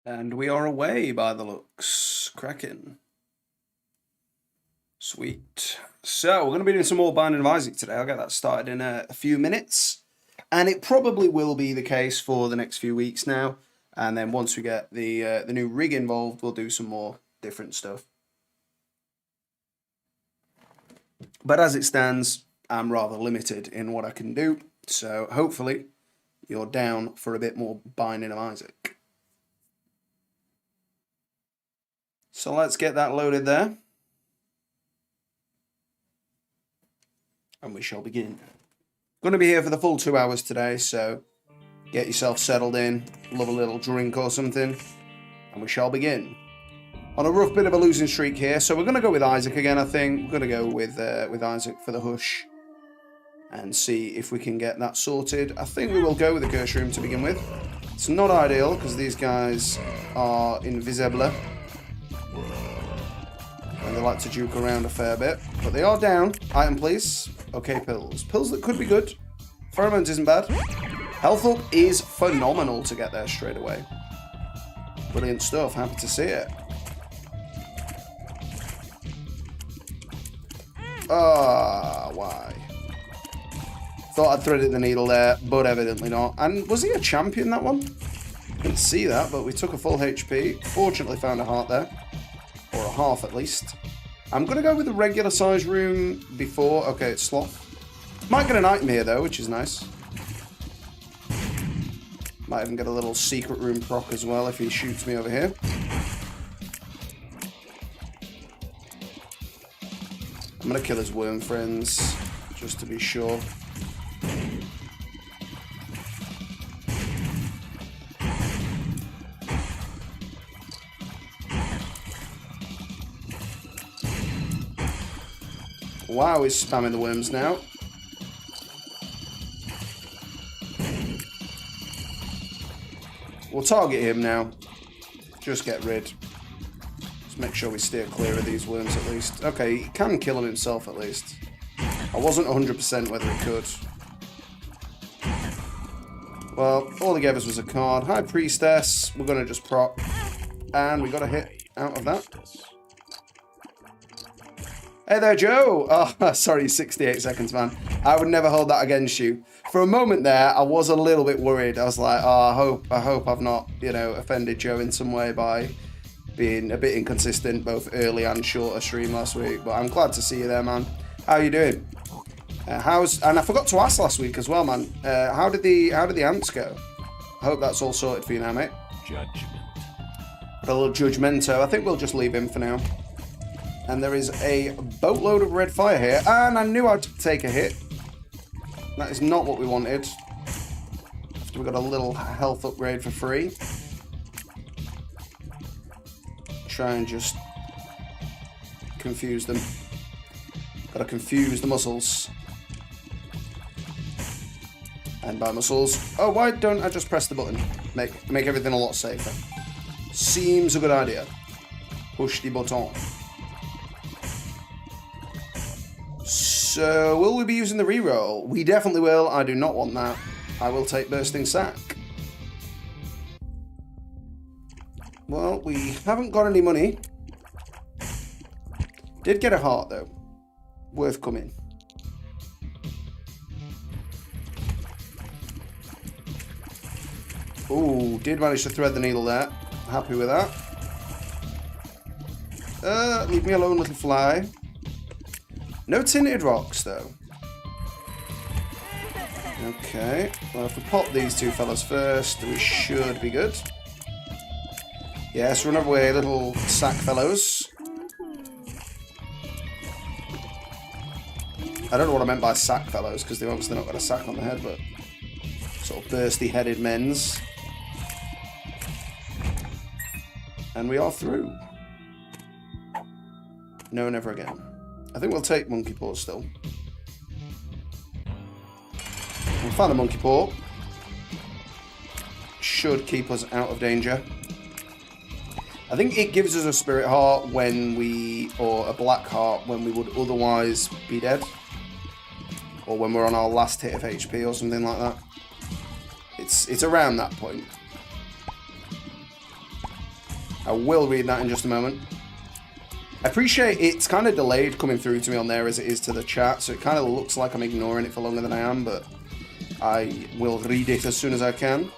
And we are away by the looks. Cracking. Sweet. So, we're going to be doing some more Binding of Isaac today. I'll get that started in a few minutes. And it probably will be the case for the next few weeks now. And then once we get the new rig involved, we'll do some more different stuff. But as it stands, I'm rather limited in what I can do. So, hopefully, you're down for a bit more Binding of Isaac. So let's get that loaded there. And we shall begin. Going to be here for the full 2 hours today, so get yourself settled in, love a little drink or something, and we shall begin. On a rough bit of a losing streak here, so we're going to go with Isaac again, I think. We're going to go with Isaac for the Hush and see if we can get that sorted. I think we will go with the Curse Room to begin with. It's not ideal because these guys are invisible. And they like to juke around a fair bit. But they are down. Item, please. Okay, pills. Pills that could be good. Pheromones isn't bad. Health up is phenomenal to get there straight away. Brilliant stuff. Happy to see it. Why? Thought I'd threaded the needle there, but evidently not. And was he a champion, that one? Didn't see that, but we took a full HP. Fortunately found a heart there. Or a half, at least. I'm going to go with the regular size room before. Okay, it's Sloth. Might get an item here, though, which is nice. Might even get a little secret room proc as well if he shoots me over here. I'm going to kill his worm friends, just to be sure. Wow, he's spamming the worms now. We'll target him now. Just get rid. Just make sure we steer clear of these worms at least. Okay, he can kill him himself at least. I wasn't 100% whether he could. Well, all he gave us was a card. High Priestess. We're going to just proc. And we got a hit out of that. Hey there, Joe! Oh, sorry, 68 seconds, man. I would never hold that against you. For a moment there, I was a little bit worried. I was like, oh, I hope I've not, offended Joe in some way by being a bit inconsistent, both early and shorter stream last week. But I'm glad to see you there, man. How are you doing? And I forgot to ask last week as well, man. How did the ants go? I hope that's all sorted for you now, mate. Judgment. A little judgmento. I think we'll just leave him for now. And there is a boatload of red fire here. And I knew I'd take a hit. That is not what we wanted. After we got a little health upgrade for free. Try and just confuse them. Gotta confuse the muscles. And by muscles... Oh, why don't I just press the button? Make everything a lot safer. Seems a good idea. Push the button. So, will we be using the reroll? We definitely will. I do not want that. I will take Bursting Sack. Well, we haven't got any money. Did get a heart, though. Worth coming. Ooh, did manage to thread the needle there. Happy with that. Leave me alone, little fly. No tinted rocks, though. Okay. Well, if we pop these two fellas first, we should be good. Yes, run away, little sack fellows. I don't know what I meant by sack fellows, because they've obviously not got a sack on the head, but sort of bursty-headed men's. And we are through. No, never again. I think we'll take Monkey Paw still. We found a Monkey Paw. Should keep us out of danger. I think it gives us a Spirit Heart when we... or a Black Heart when we would otherwise be dead. Or when we're on our last hit of HP or something like that. It's around that point. I will read that in just a moment. I appreciate it's kind of delayed coming through to me on there as it is to the chat, so it kind of looks like I'm ignoring it for longer than I am, but I will read it as soon as I can.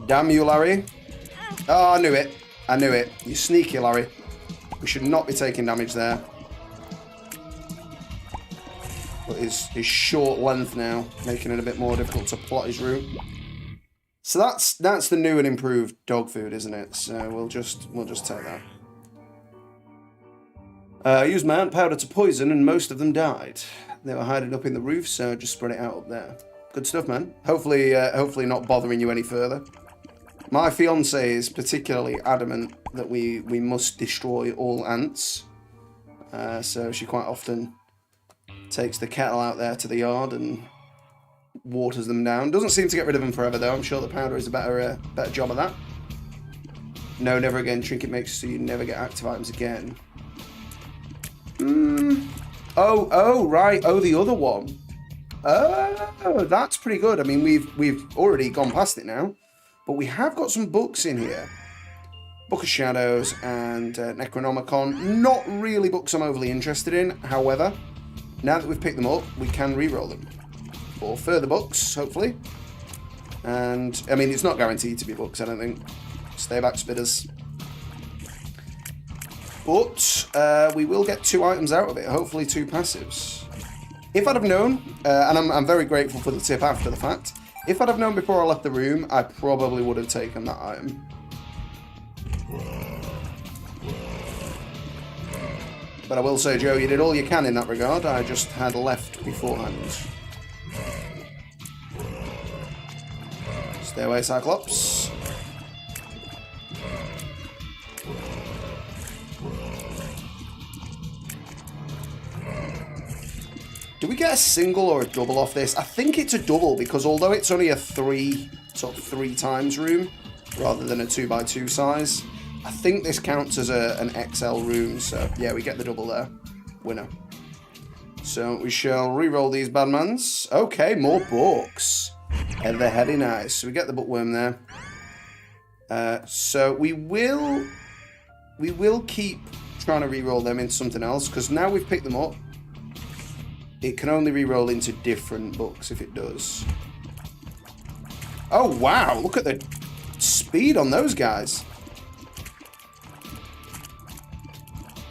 Damn you, Larry. Oh, I knew it. I knew it. You sneaky, Larry. We should not be taking damage there. But his short length now, making it a bit more difficult to plot his route. So that's the new and improved dog food, isn't it? So we'll just take that. I used my ant powder to poison, and most of them died. They were hiding up in the roof, so I just spread it out up there. Good stuff, man. Hopefully not bothering you any further. My fiance is particularly adamant that we must destroy all ants. So she quite often takes the kettle out there to the yard and waters them down. Doesn't seem to get rid of them forever, though. I'm sure the powder is a better job of that. No, never again. Trinket makes so you never get active items again. Oh, right. Oh, the other one. Oh, that's pretty good. I mean, we've already gone past it now. But we have got some books in here. Book of Shadows and Necronomicon. Not really books I'm overly interested in. However, now that we've picked them up, we can re-roll them. For further books, hopefully. And, I mean, it's not guaranteed to be books, I don't think. Stay back, spitters. But we will get 2 items out of it. Hopefully 2 passives. If I'd have known, and I'm very grateful for the tip after the fact, if I'd have known before I left the room, I probably would have taken that item. But I will say, Joe, you did all you can in that regard. I just had left beforehand. Stay away, Cyclops. Do we get a single or a double off this? I think it's a double, because although it's only a 3 times room, rather than a 2x2 size, I think this counts as an XL room, so yeah, we get the double there. Winner. So we shall re-roll these bad mans. Okay, more books. They're heady nice. So we get the bookworm there. So we will keep trying to re-roll them into something else, because now we've picked them up, it can only re-roll into different books if it does. Oh, wow. Look at the speed on those guys.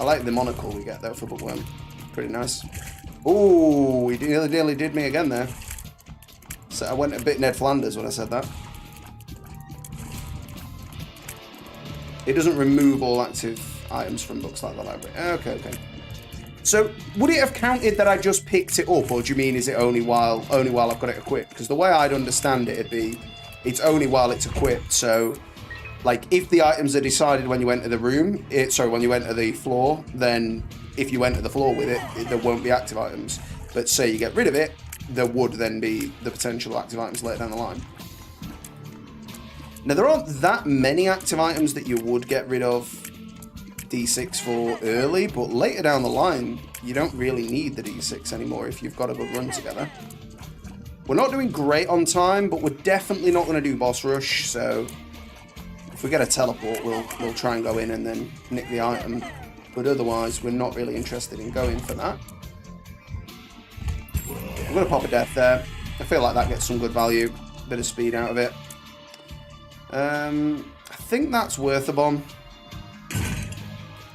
I like the monocle we get, though, for bookworm. Pretty nice. Ooh, he nearly did me again there. So I went a bit Ned Flanders when I said that. It doesn't remove all active items from books like the library. Okay. So, would it have counted that I just picked it up, or do you mean is it only while I've got it equipped? Because the way I'd understand it, it'd be, it's only while it's equipped. So, like, if the items are decided when you enter the room, when you enter the floor, then if you enter the floor with it, there won't be active items. But say you get rid of it, there would then be the potential active items later down the line. Now, there aren't that many active items that you would get rid of D6 for early, but later down the line, you don't really need the D6 anymore if you've got a good run together. We're not doing great on time, but we're definitely not going to do boss rush, so if we get a teleport, we'll try and go in and then nick the item, but otherwise, we're not really interested in going for that. I'm going to pop a death there. I feel like that gets some good value, bit of speed out of it. I think that's worth a bomb.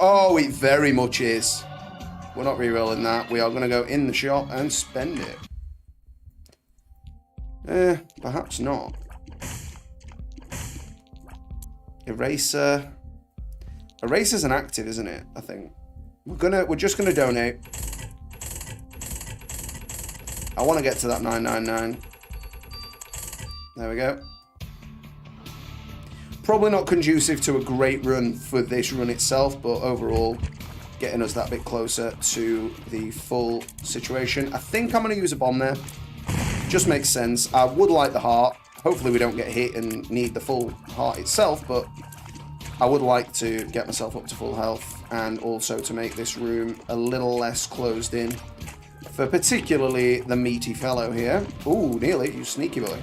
Oh, it very much is. We're not re-rolling that. We are going to go in the shop and spend it. Perhaps not. Eraser. Eraser's an active, isn't it? I think. We're just gonna donate. I want to get to that 999. There we go. Probably not conducive to a great run for this run itself, but overall, getting us that bit closer to the full situation. I think I'm going to use a bomb there. Just makes sense. I would like the heart. Hopefully we don't get hit and need the full heart itself, but I would like to get myself up to full health and also to make this room a little less closed in for particularly the meaty fellow here. Ooh, nearly, you sneaky boy.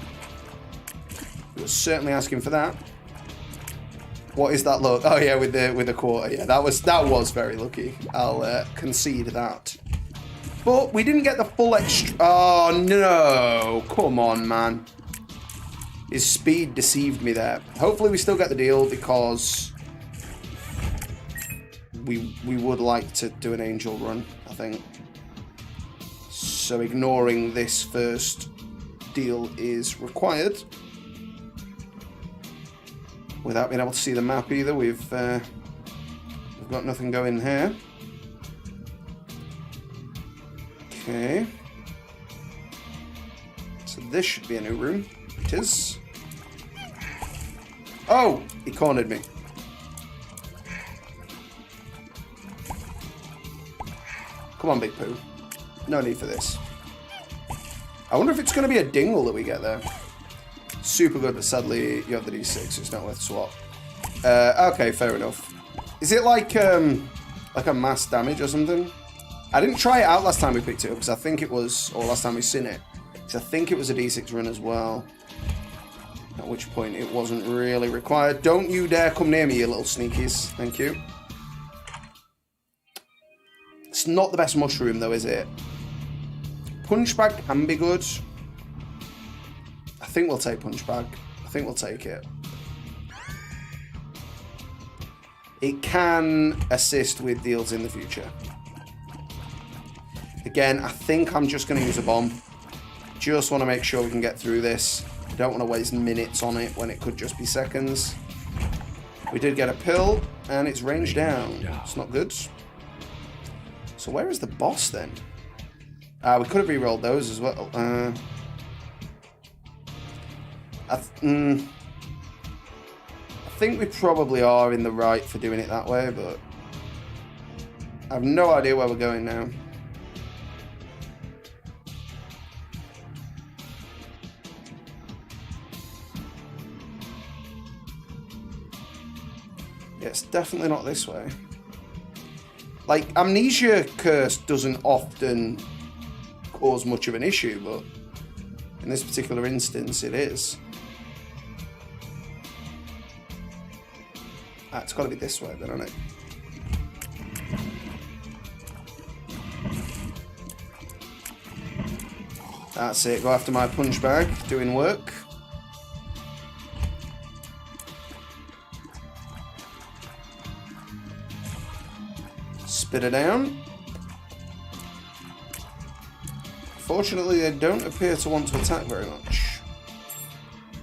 He was certainly asking for that. What is that look? Oh yeah, with the quarter. Yeah, that was very lucky. I'll concede that. But we didn't get the full extra. Oh no! Come on, man. His speed deceived me there. Hopefully, we still get the deal because we would like to do an angel run, I think. So ignoring this first deal is required. Without being able to see the map either, we've got nothing going here. Okay. So this should be a new room. It is. Oh! He cornered me. Come on, Big Pooh. No need for this. I wonder if it's going to be a dingle that we get there. Super good, but sadly you have the D6. It's not worth swap. Okay, fair enough. Is it like a mass damage or something? I didn't try it out last time we picked it up because I think it was, or last time we seen it, because I think it was a D6 run as well. At which point it wasn't really required. Don't you dare come near me, you little sneakies. Thank you. It's not the best mushroom though, is it? Punch bag can be good. I think we'll take punch bag. I think we'll take it. It can assist with deals in the future. Again, I think I'm just going to use a bomb. Just want to make sure we can get through this. I don't want to waste minutes on it when it could just be seconds. We did get a pill, and it's ranged down. It's not good. So where is the boss then? We could have re-rolled those as well. I think we probably are in the right for doing it that way, but I have no idea where we're going now. Yeah, it's definitely not this way. Like, Amnesia Curse doesn't often cause much of an issue, but in this particular instance, it is. Ah, it's got to be this way then, hasn't it? That's it. Go after my punch bag. Doing work. Spit her down. Fortunately, they don't appear to want to attack very much.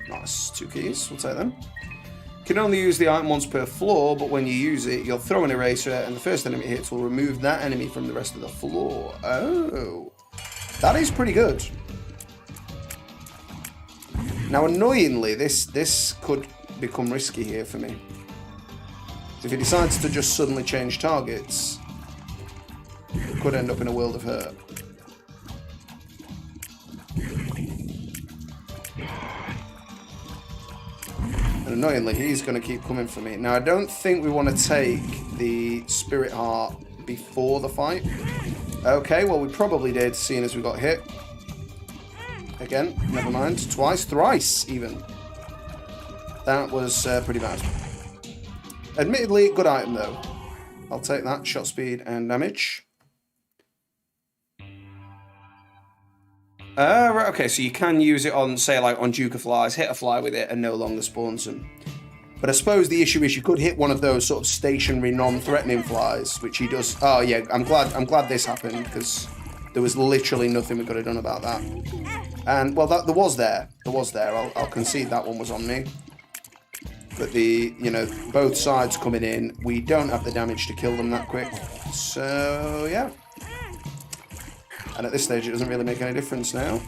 Nice. 2 keys. We'll take them. You can only use the item once per floor, but when you use it, you'll throw an eraser, and the first enemy hits will remove that enemy from the rest of the floor. Oh. That is pretty good. Now, annoyingly, this could become risky here for me. If he decides to just suddenly change targets, it could end up in a world of hurt. And annoyingly, he's going to keep coming for me. Now, I don't think we want to take the Spirit Heart before the fight. Okay, well, we probably did, seeing as we got hit. Again, never mind. Twice, thrice, even. That was pretty bad. Admittedly, good item, though. I'll take that. Shot speed and damage. Right, okay, so you can use it on, say, like on Duke of Flies, hit a fly with it and no longer spawns them. But I suppose the issue is you could hit one of those sort of stationary, non-threatening flies, which he does. Oh yeah, I'm glad this happened because there was literally nothing we could have done about that. And well, there was there. I'll concede that one was on me. But both sides coming in, we don't have the damage to kill them that quick. So yeah. And at this stage, it doesn't really make any difference now.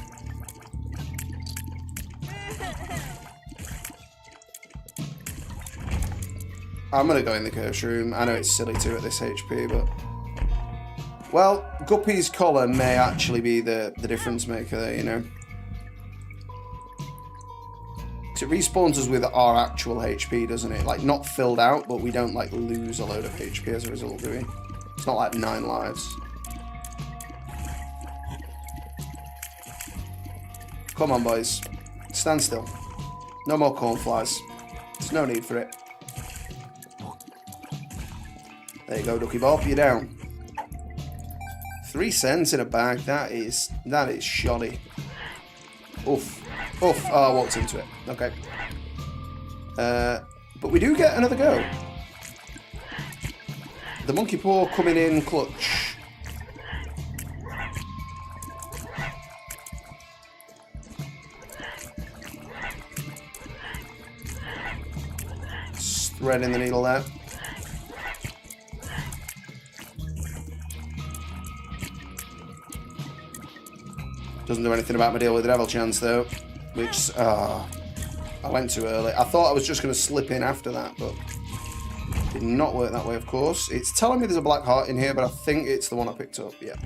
I'm going to go in the curse room. I know it's silly to at this HP, but... Well, Guppy's collar may actually be the difference maker there, you know. Because it respawns us with our actual HP, doesn't it? Like, not filled out, but we don't, like, lose a load of HP as a result, do we? It's not like 9 lives. Come on, boys. Stand still. No more cornflies. There's no need for it. There you go, Ducky Bob. You're down. 3 cents in a bag. That is shoddy. Oof. Oof. Oh, I walked into it. Okay. But we do get another go. The monkey paw coming in clutch. Threading the needle there. Doesn't do anything about my deal with the devil chance though, which I went too early. I thought I was just going to slip in after that, but it did not work that way, of course. It's telling me there's a black heart in here, but I think it's the one I picked up. Yeah.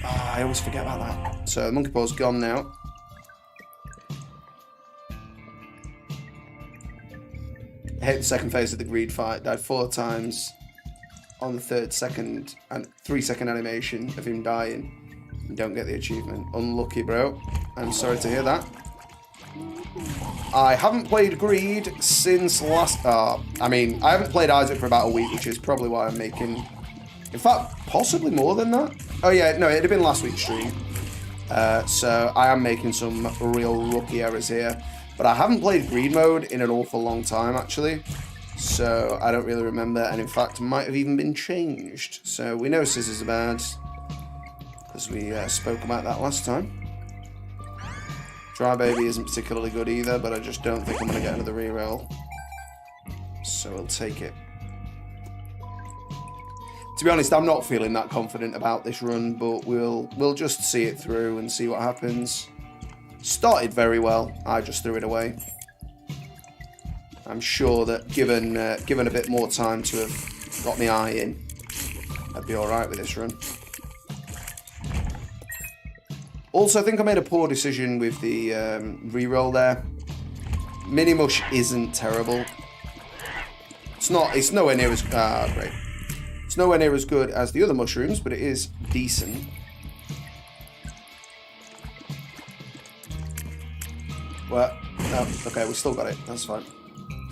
I always forget about that. So the monkey paw's gone now. I hate the second phase of the greed fight. Died 4 times on the 3rd second and 3-second animation of him dying. And don't get the achievement. Unlucky, bro. I'm sorry to hear that. I haven't played Greed since last... I mean, I haven't played Isaac for about a week, which is probably why I'm making... In fact, possibly more than that. Oh yeah, no, it'd have been last week's stream. So I am making some real rookie errors here. But I haven't played Greed mode in an awful long time, actually. So I don't really remember, and in fact, might have even been changed. So we know scissors are bad, because we spoke about that last time. Dry Baby isn't particularly good either, but I just don't think I'm going to get another reroll. So we'll take it. To be honest, I'm not feeling that confident about this run, but we'll just see it through and see what happens. Started very well. I just threw it away. I'm sure that given a bit more time to have got my eye in, I'd be alright with this run. Also, I think I made a poor decision with the reroll there. Mini Mush isn't terrible. It's nowhere near as great. It's nowhere near as good as the other mushrooms, but it is decent. Well, no, okay, we still got it. That's fine.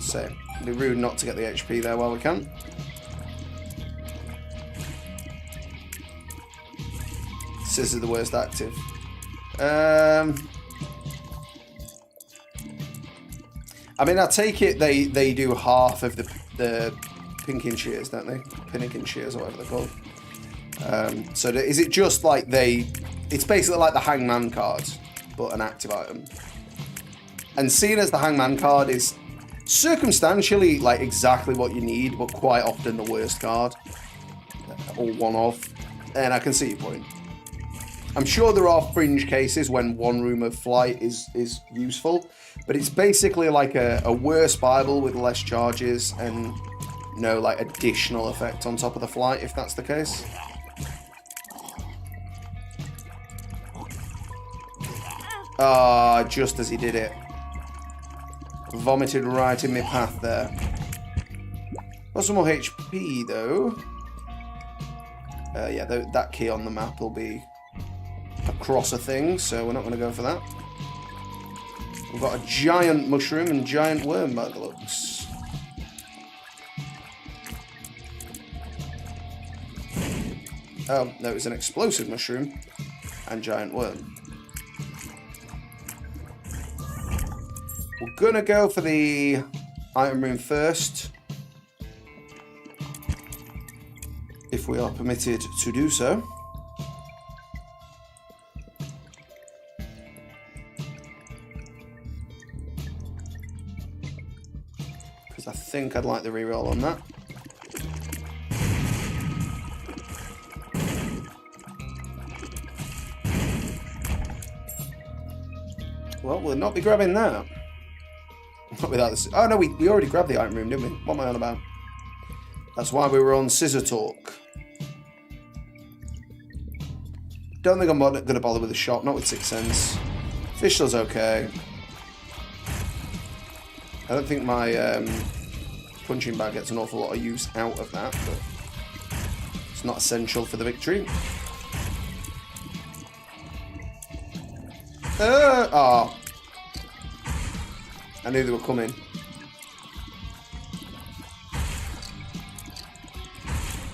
So, it'd be rude not to get the HP there while we can. Scissors are the worst active. I mean, I take it they do half of the pinking shears, don't they? Pinnakin shears, or whatever they're called. So is it just like it's basically like the Hangman card, but an active item. And seeing as the Hangman card is circumstantially like exactly what you need, but quite often the worst card, or one of, and I can see your point. I'm sure there are fringe cases when one room of flight is useful, but it's basically like a worse Bible with less charges and no like additional effect on top of the flight, if that's the case. Just as he did it. Vomited right in my path there. Got some more HP though. Yeah, that key on the map will be across a thing, so we're not going to go for that. We've got a giant mushroom and giant worm by the looks. Oh, no, it's an explosive mushroom and giant worm. We're going to go for the item room first, if we are permitted to do so. Because I think I'd like the reroll on that. Well, we'll not be grabbing that. Not without this. Oh no, we already grabbed the item room, didn't we? What am I on about? That's why we were on Scissor Talk. Don't think I'm going to bother with the shop, not with 6 cents. Fischl's okay. I don't think my punching bag gets an awful lot of use out of that, but it's not essential for the victory. Oh. I knew they were coming.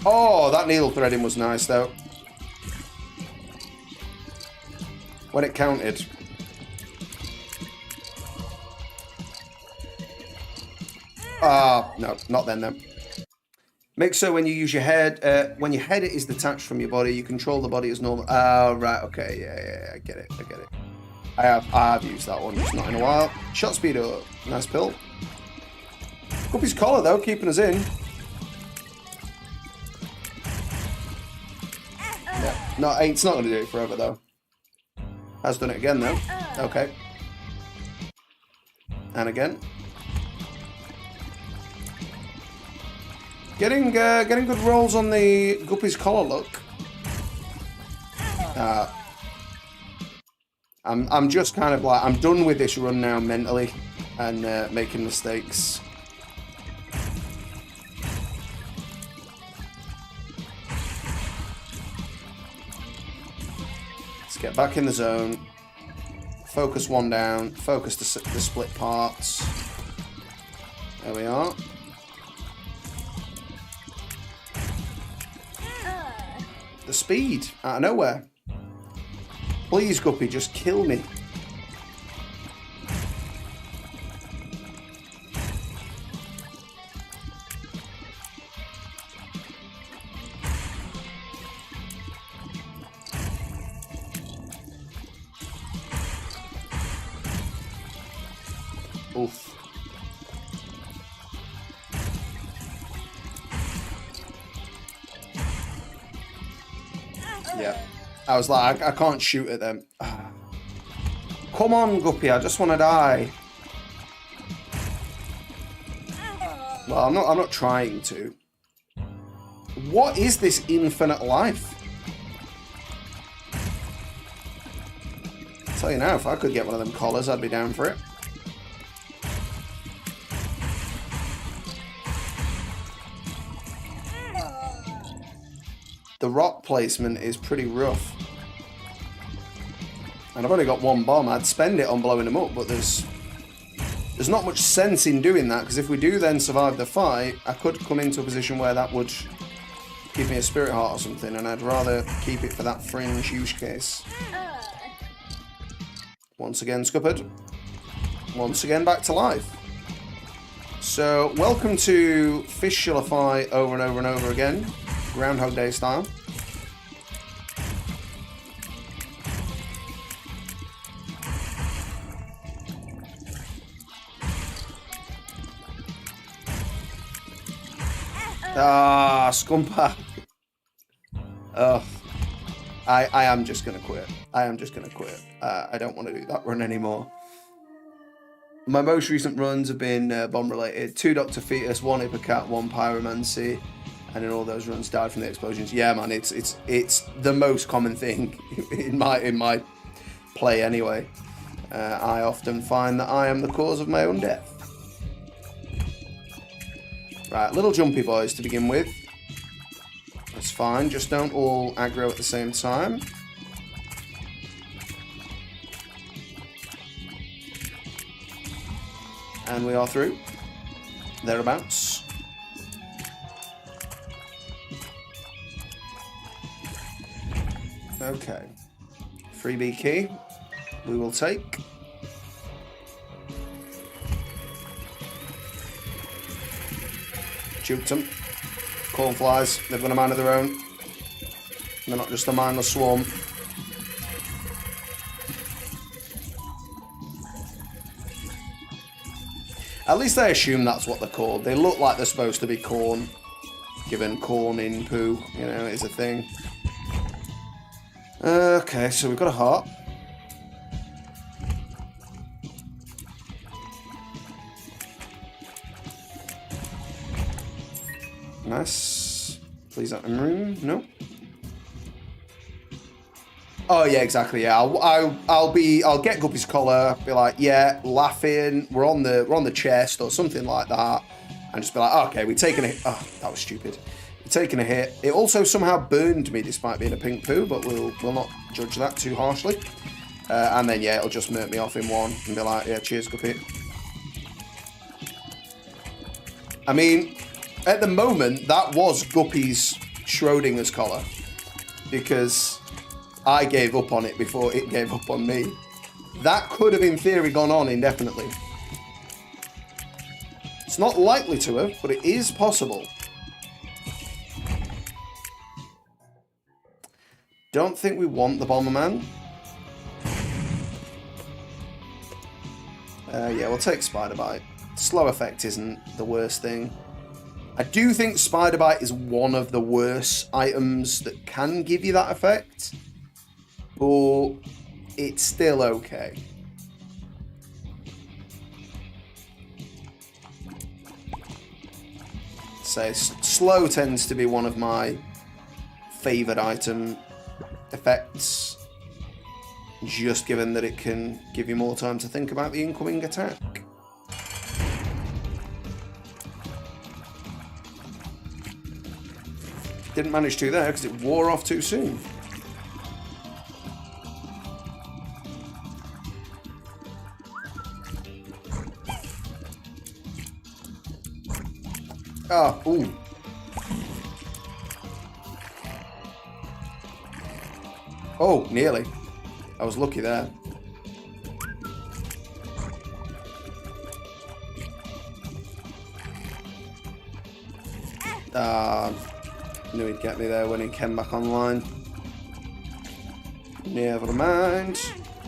Oh, that needle threading was nice, though. When it counted. No, not then, though. Make so when you use your head, when your head is detached from your body, you control the body as normal. Oh, right, okay, yeah, I get it. I have used that one, just not in a while. Shot speed up, nice pill. Guppy's collar, though, keeping us in. Yeah, no, it's not going to do it forever, though. Has done it again, though. Okay. And again. Getting good rolls on the Guppy's collar look. I'm just kind of like, I'm done with this run now mentally and making mistakes. Let's get back in the zone. Focus one down. Focus the split parts. There we are. The speed out of nowhere. Please, Guppy, just kill me. Oof. Yeah. I was like, I can't shoot at them. Come on, Guppy, I just want to die. Well, I'm not trying to. What is this infinite life? I'll tell you now, if I could get one of them collars, I'd be down for it. The rock placement is pretty rough. And I've only got one bomb. I'd spend it on blowing them up, but there's not much sense in doing that, because if we do then survive the fight, I could come into a position where that would give me a spirit heart or something, and I'd rather keep it for that fringe use case. Once again scuppered. Once again back to life. So, welcome to Fishulify over and over and over again. Groundhog Day style. Ah, Scumpa. Oh, I am just going to quit. I don't want to do that run anymore. My most recent runs have been bomb related. 2 Dr. Fetus, 1 Hippocat, 1 Pyromancy. And in all those runs, died from the explosions. Yeah, man, it's the most common thing in my play anyway. I often find that I am the cause of my own death. Right, little jumpy boys to begin with. That's fine. Just don't all aggro at the same time. And we are through. Thereabouts. Okay, freebie key, we will take. Juked them. Cornflies, they've got a mind of their own. They're not just a mindless swarm. At least I assume that's what they're called. They look like they're supposed to be corn, given corn in poo, you know, is a thing. Okay, so we've got a heart. Nice. Please that in room. No. Oh yeah, exactly. Yeah, I'll get Guppy's collar. Be like, yeah, laughing. We're on the chest or something like that, and just be like, okay, we're taking a. Oh, that was stupid. Taking a hit. It also somehow burned me despite being a pink poo, but we'll not judge that too harshly. And then, yeah, it'll just murk me off in one and be like, yeah, cheers, Guppy. I mean, at the moment, that was Guppy's Schrodinger's collar. Because I gave up on it before it gave up on me. That could have, in theory, gone on indefinitely. It's not likely to have, but it is possible. Don't think we want the Bomberman. Yeah, we'll take Spider Bite. Slow effect isn't the worst thing. I do think Spider Bite is one of the worst items that can give you that effect. But it's still okay. So slow tends to be one of my favoured item effects, just given that it can give you more time to think about the incoming attack. Didn't manage to there because it wore off too soon. Ah, ooh. Oh, nearly. I was lucky there. Knew he'd get me there when he came back online. Never mind.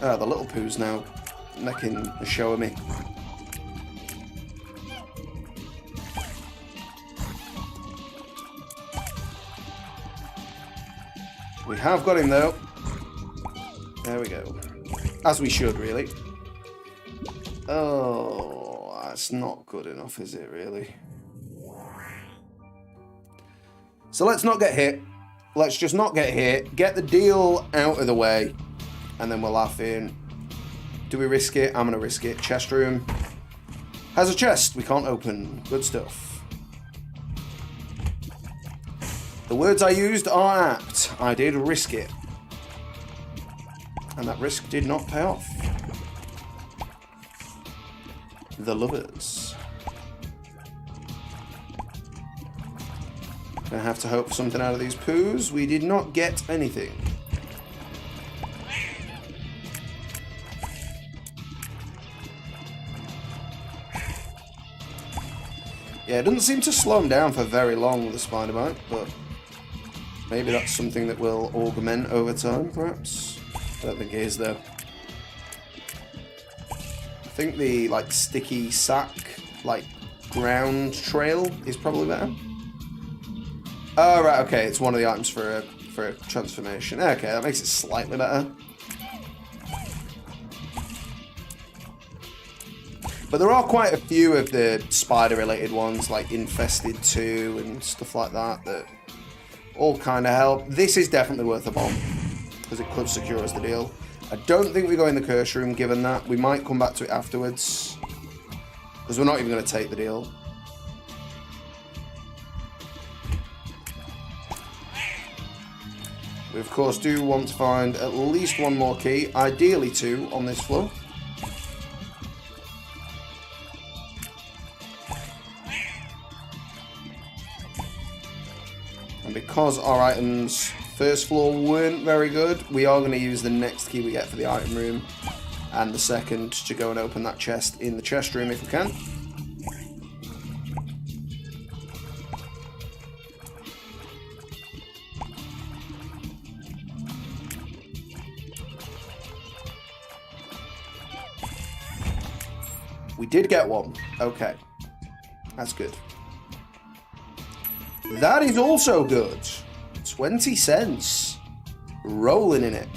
Ah, the little poo's now making a show of me. We have got him though. There we go. As we should, really. Oh, that's not good enough, is it, really? So let's not get hit. Let's just not get hit. Get the deal out of the way. And then we'll laugh in. Do we risk it? I'm going to risk it. Chest room. Has a chest we can't open. Good stuff. The words I used are apt. I did risk it. And that risk did not pay off. The lovers. Gonna have to hope for something out of these poos. We did not get anything. Yeah, it doesn't seem to slow him down for very long, the Spider Bite, but maybe that's something that will augment over time, perhaps. I don't think it is, though. I think the, like, sticky sack, like, ground trail is probably better. Oh, right, okay, it's one of the items for a transformation. Okay, that makes it slightly better. But there are quite a few of the spider-related ones, like Infested 2 and stuff like that, that all kind of help. This is definitely worth a bomb, because it could secure us the deal. I don't think we go in the curse room, given that. We might come back to it afterwards, because we're not even going to take the deal. We, of course, do want to find at least one more key, ideally 2, on this floor. And because our items first floor weren't very good, we are going to use the next key we get for the item room and the second to go and open that chest in the chest room if we can. We did get one. Okay. That's good. That is also good. 20 cents. Rolling in it.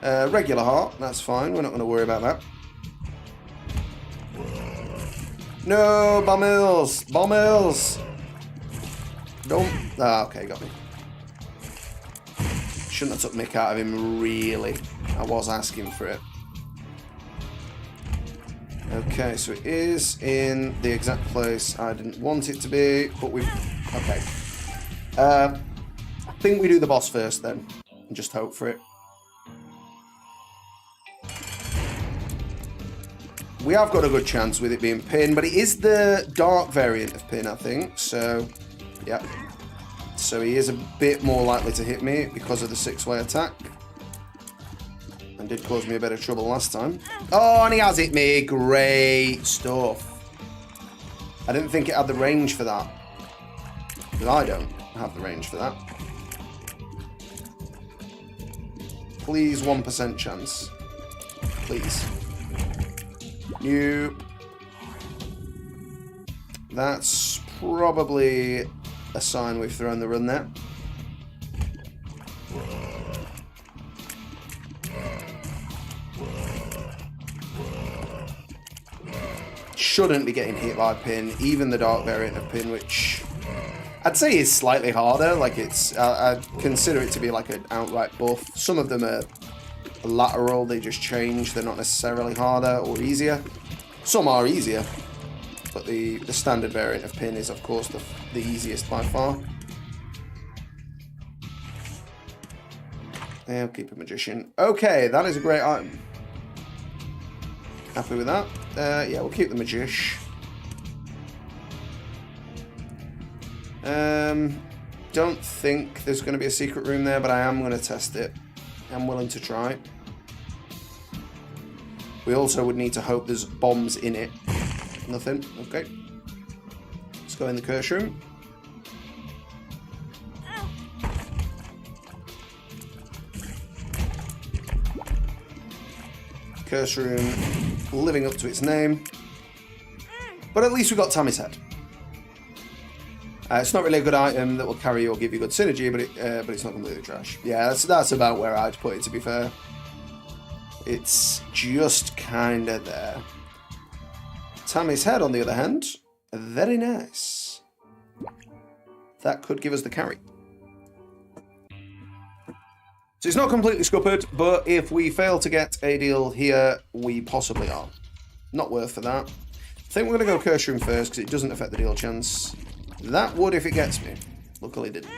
Regular heart. That's fine. We're not going to worry about that. No, Bombers. Bombers. Don't. Ah, okay. Got me. Shouldn't have took Mick out of him, really. I was asking for it. Okay, so it is in the exact place I didn't want it to be, but we've... Okay. I think we do the boss first, then, and just hope for it. We have got a good chance with it being pin, but it is the dark variant of pin, I think. So, yeah. So he is a bit more likely to hit me because of the 6-way attack. And did cause me a bit of trouble last time. Oh, and he has hit me. Great stuff. I didn't think it had the range for that. Because I don't have the range for that. Please, 1% chance. Please. Nope. That's probably a sign we've thrown the run there. Shouldn't be getting hit by pin, even the dark variant of pin, which I'd say is slightly harder. Like I consider it to be like an outright buff. Some of them are lateral, they just change. They're not necessarily harder or easier. Some are easier, but the standard variant of pin is, of course, the easiest by far. I'll keep a magician. Okay, that is a great item. Happy with that? Yeah, we'll keep the magician. Don't think there's going to be a secret room there, but I am going to test it. I'm willing to try. We also would need to hope there's bombs in it. Nothing. Okay. Let's go in the curse room. Curse room living up to its name. But at least we got Tammy's head. It's not really a good item that will carry or give you good synergy, but it's not completely trash. Yeah, that's about where I'd put it, to be fair. It's just kind of there. Tammy's head, on the other hand, very nice. That could give us the carry. So it's not completely scuppered, but if we fail to get a deal here, we possibly are. Not worth for that. I think we're going to go curse room first, because it doesn't affect the deal chance. That would if it gets me. Luckily didn't.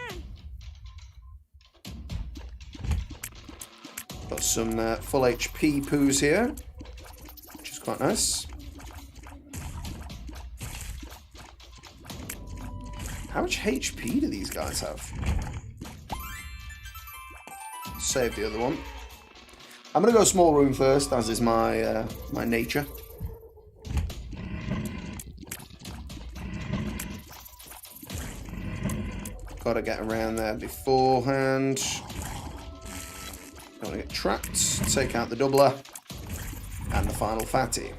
Got some full HP poos here, which is quite nice. How much HP do these guys have? Save the other one. I'm going to go small room first, as is my my nature. Got to get around there beforehand. Don't want to get trapped. Take out the doubler. And the final fatty.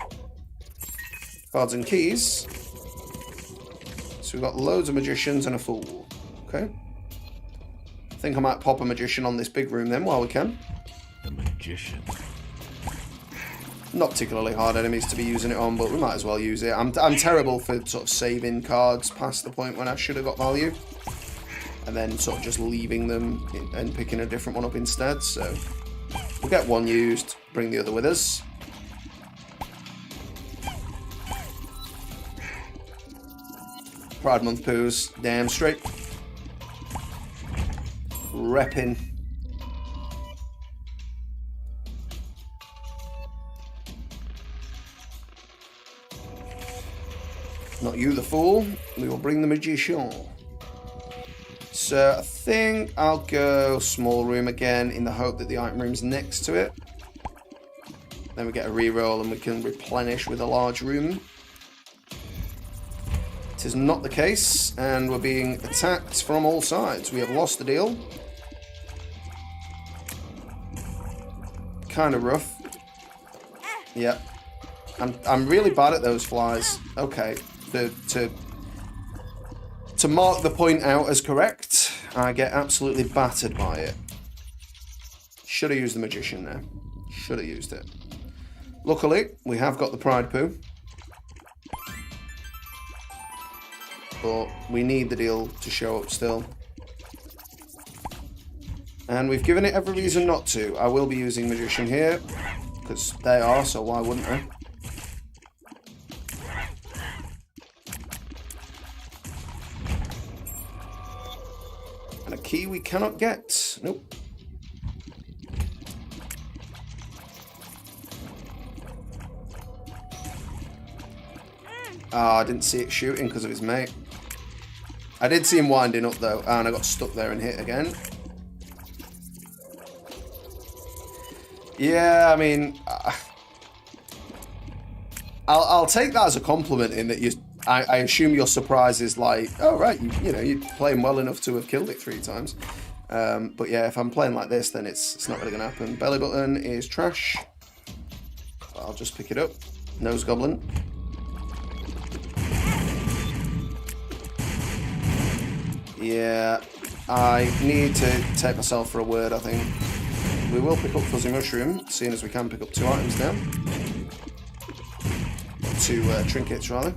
Cards and keys. So we've got loads of magicians and a fool. Okay. I think I might pop a magician on this big room then while we can. A magician. Not particularly hard enemies to be using it on, but we might as well use it. I'm terrible for sort of saving cards past the point when I should have got value. And then sort of just leaving them and picking a different one up instead. So we'll get one used, bring the other with us. Pride Month poos, damn straight. Repping. Not you, the fool. We will bring the magician. So I think I'll go small room again in the hope that the item room's next to it. Then we get a reroll and we can replenish with a large room. It is not the case, and we're being attacked from all sides. We have lost the deal. Kind of rough. Yep. I'm really bad at those flies. Okay. To mark the point out as correct, I get absolutely battered by it. Should have used the magician there. Should have used it. Luckily, we have got the pride poo. But we need the deal to show up still. And we've given it every reason not to. I will be using magician here, because they are, so why wouldn't I? And a key we cannot get. Nope. Ah, I didn't see it shooting because of his mate. I did see him winding up though, and I got stuck there and hit again. Yeah, I mean, I'll take that as a compliment in that I assume your surprise is like, oh right, you know, you're playing well enough to have killed it 3 times. But yeah, if I'm playing like this, then it's not really gonna happen. Belly button is trash. I'll just pick it up. Nose goblin. Yeah, I need to take myself for a word, I think. We will pick up Fuzzy Mushroom, seeing as we can pick up 2 items now. Or 2 trinkets, rather.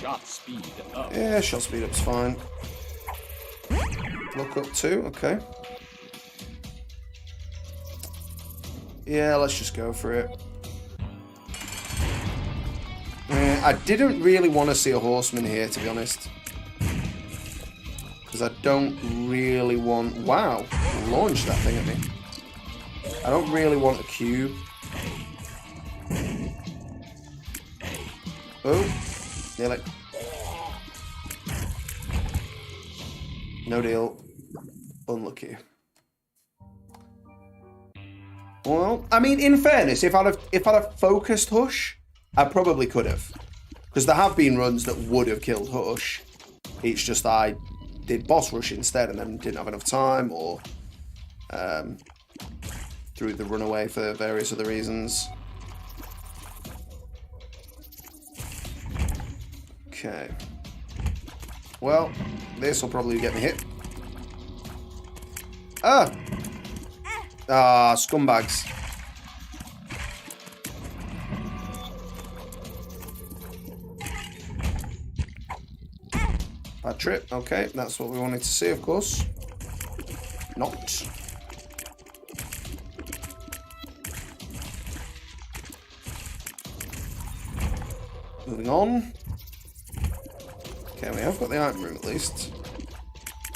Shot speed up. Yeah, shot speed up's fine. Look up 2, okay. Yeah, let's just go for it. I didn't really want to see a horseman here, to be honest. Because I don't really want... Wow, launch that thing at me. I don't really want a cube. Oh, nearly. No deal. Unlucky. Well, I mean, in fairness, if I'd have focused Hush, I probably could have. Because there have been runs that would have killed Hush. It's just I did boss rush instead and then didn't have enough time, or threw the runaway for various other reasons. Okay. Well, this will probably get me hit. Ah! Ah, scumbags. Bad trip. Okay, that's what we wanted to see, of course. Not. Moving on. Okay, we have got the item room at least.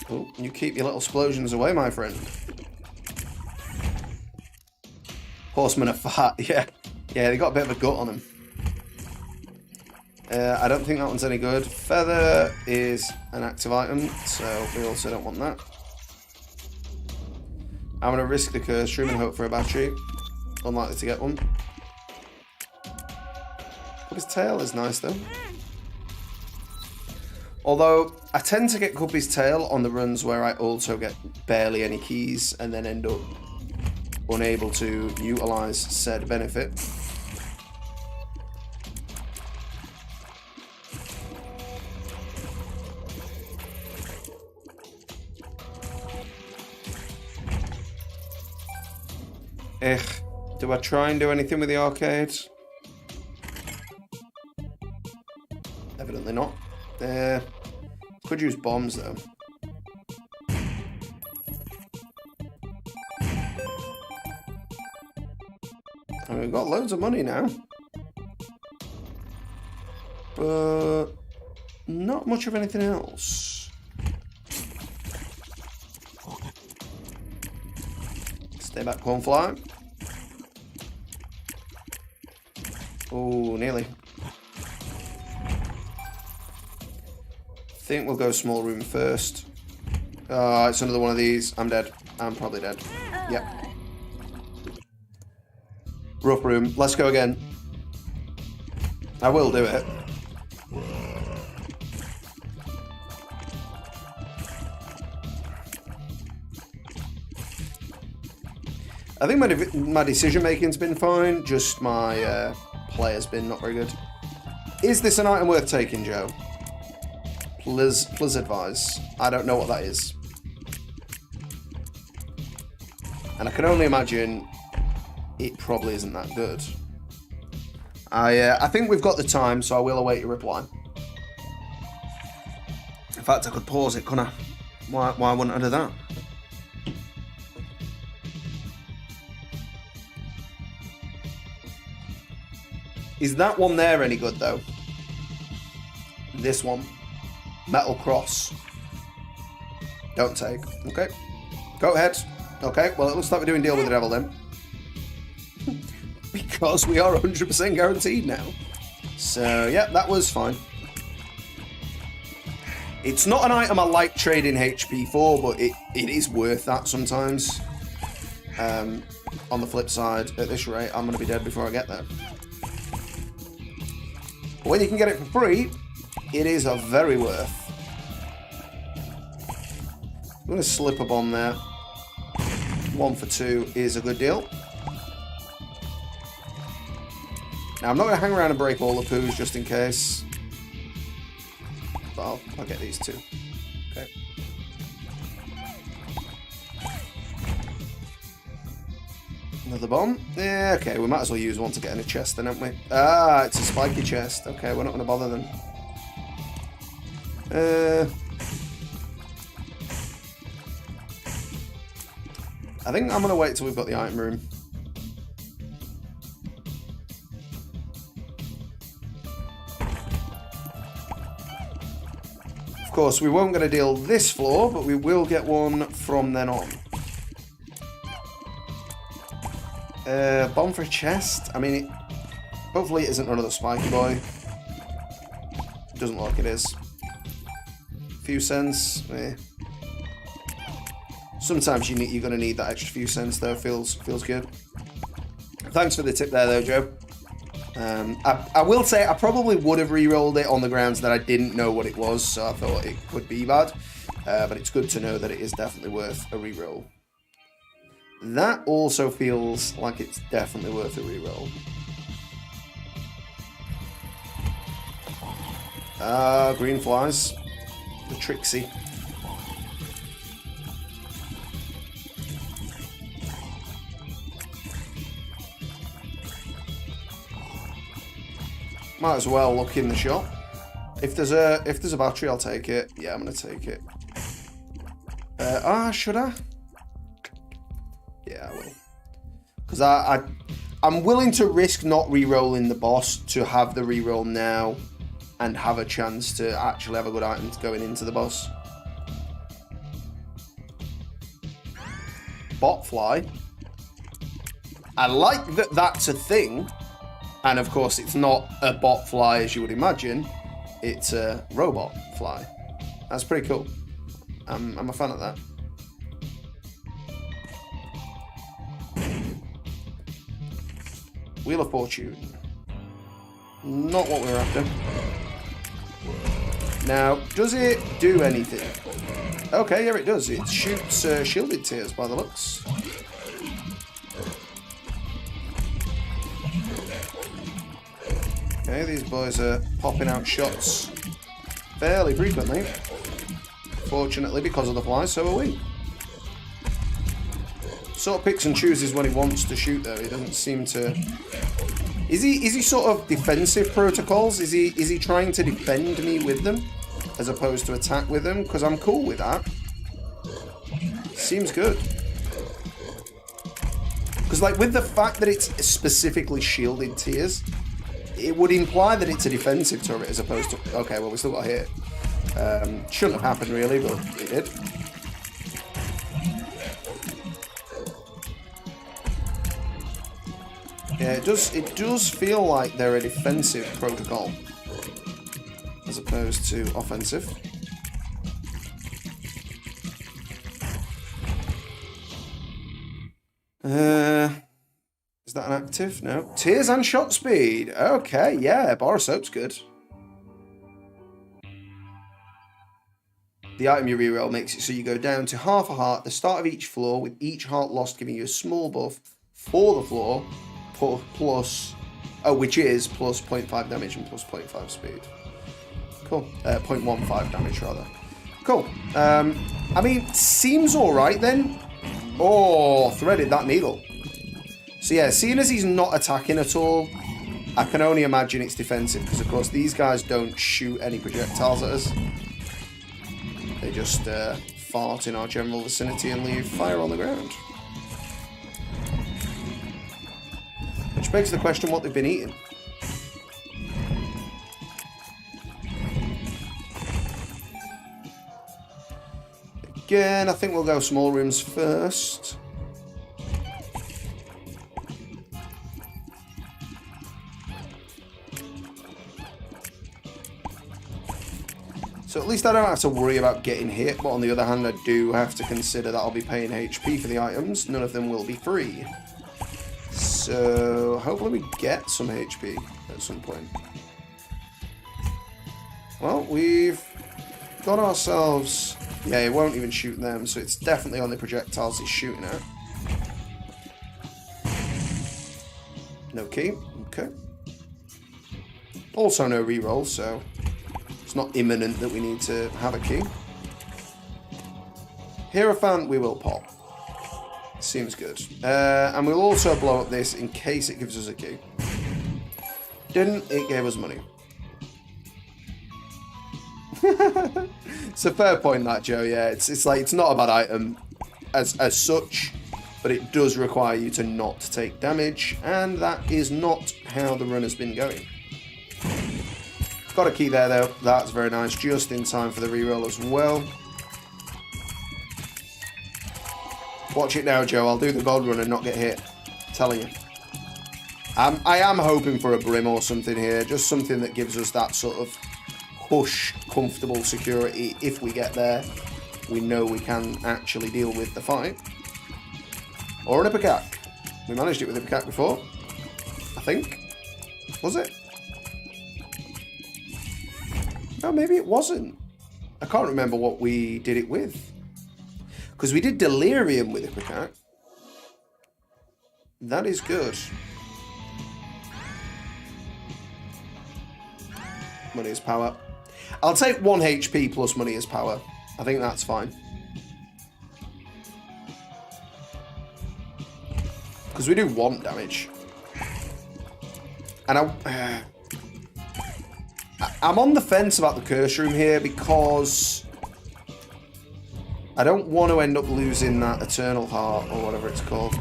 Oh, you keep your little explosions away, my friend. Horsemen are fat, yeah. Yeah, they got a bit of a gut on them. I don't think that one's any good. Feather is an active item, so we also don't want that. I'm going to risk the curse room and hope for a battery. Unlikely to get one. His tail is nice though. Although, I tend to get Guppy's tail on the runs where I also get barely any keys and then end up unable to utilise said benefit. Do I try and do anything with the arcade? Evidently not. Could use bombs though. And we've got loads of money now. But not much of anything else. Stay back, cornfly. Oh, nearly. I think we'll go small room first. Oh, it's another one of these. I'm dead. I'm probably dead. Yep. Rough room. Let's go again. I will do it. I think my decision making's been fine. Just my player's been not very good. Is this an item worth taking, Joe? Please advise. I don't know what that is. And I can only imagine it probably isn't that good. I think we've got the time, so I will await your reply. In fact, I could pause it, couldn't I? Why wouldn't I do that? Is that one there any good, though? This one. Metal cross. Don't take. Okay. Go ahead. Okay, well, it looks like we're doing deal with the devil then. because we are 100% guaranteed now. So, yeah, that was fine. It's not an item I like trading HP for, but it is worth that sometimes. On the flip side, at this rate, I'm going to be dead before I get there. But when you can get it for free, it is a very worth. I'm going to slip a bomb there. 1 for 2 is a good deal. Now, I'm not going to hang around and break all the poos just in case. But I'll get these two. Okay. Another bomb. Yeah, okay, we might as well use one to get in a chest then, haven't we? Ah, it's a spiky chest. Okay, we're not going to bother then. I think I'm going to wait till we've got the item room. Of course, we won't get a deal this floor, but we will get one from then on. Bomb for a chest. I mean, hopefully it isn't another spiky boy. It doesn't look like it is. Few cents. Sometimes you're going to need that extra few cents, though. Feels good. Thanks for the tip there, though, Joe. I will say I probably would have re-rolled it on the grounds that I didn't know what it was, so I thought it could be bad. But it's good to know that it is definitely worth a re-roll. That also feels like it's definitely worth a re-roll. Green flies. The Trixie. Might as well look in the shop. If there's a battery, I'll take it. Yeah, I'm gonna take it. Should I? Yeah, I will. Because I'm willing to risk not re-rolling the boss to have the re-roll now and have a chance to actually have a good item going into the boss. Botfly. I like that that's a thing. And of course, it's not a bot fly as you would imagine. It's a robot fly. That's pretty cool. I'm a fan of that. Wheel of Fortune. Not what we're after. Now, does it do anything? Okay, yeah, it does. It shoots shielded tears by the looks. Okay, these boys are popping out shots fairly frequently. Fortunately, because of the flies, so are we. Sort of picks and chooses when he wants to shoot, though. He doesn't seem to. Is he sort of defensive protocols? Is he trying to defend me with them as opposed to attack with them? Because I'm cool with that. Seems good. Because like with the fact that it's specifically shielded tears, it would imply that it's a defensive turret as opposed to. Okay, well we still got hit. Shouldn't have happened really, but it did. Yeah, it does feel like they're a defensive protocol as opposed to offensive. Is that an active? No. Tears and shot speed. Okay, yeah, bar of soap's good. The item you reroll makes it so you go down to half a heart at the start of each floor, with each heart lost giving you a small buff for the floor, plus, which is plus 0.5 damage and plus 0.5 speed. Cool. 0.15 damage, rather. Cool. I mean, seems alright then. Oh, threaded that needle. So yeah, seeing as he's not attacking at all, I can only imagine it's defensive, because of course these guys don't shoot any projectiles at us. They just fart in our general vicinity and leave fire on the ground. Which begs the question what they've been eating. Again, I think we'll go small rooms first. So at least I don't have to worry about getting hit, but on the other hand, I do have to consider that I'll be paying HP for the items. None of them will be free. So hopefully we get some HP at some point. Well, we've got ourselves... Yeah, it won't even shoot them, so it's definitely only projectiles he's shooting at. No key. Okay. Also no reroll, so it's not imminent that we need to have a key. Hierophant we will pop. Seems good. And we'll also blow up this in case it gives us a key. Didn't, it gave us money. It's a fair point, that, Joe. Yeah, it's like it's not a bad item as such, but it does require you to not take damage, and that is not how the run has been going. Got a key there, though. That's very nice. Just in time for the reroll as well. Watch it now, Joe. I'll do the gold run and not get hit. I'm telling you. I am hoping for a Brim or something here. Just something that gives us that sort of push, comfortable security. If we get there, we know we can actually deal with the fight. Or an Ipecac. We managed it with Ipecac before, I think. Was it? No, maybe it wasn't. I can't remember what we did it with. Because we did Delirium with Ipecac. That is good. Money is power. I'll take 1 HP plus money as power. I think that's fine. Because we do want damage. And I'm on the fence about the curse room here because I don't want to end up losing that Eternal Heart or whatever it's called.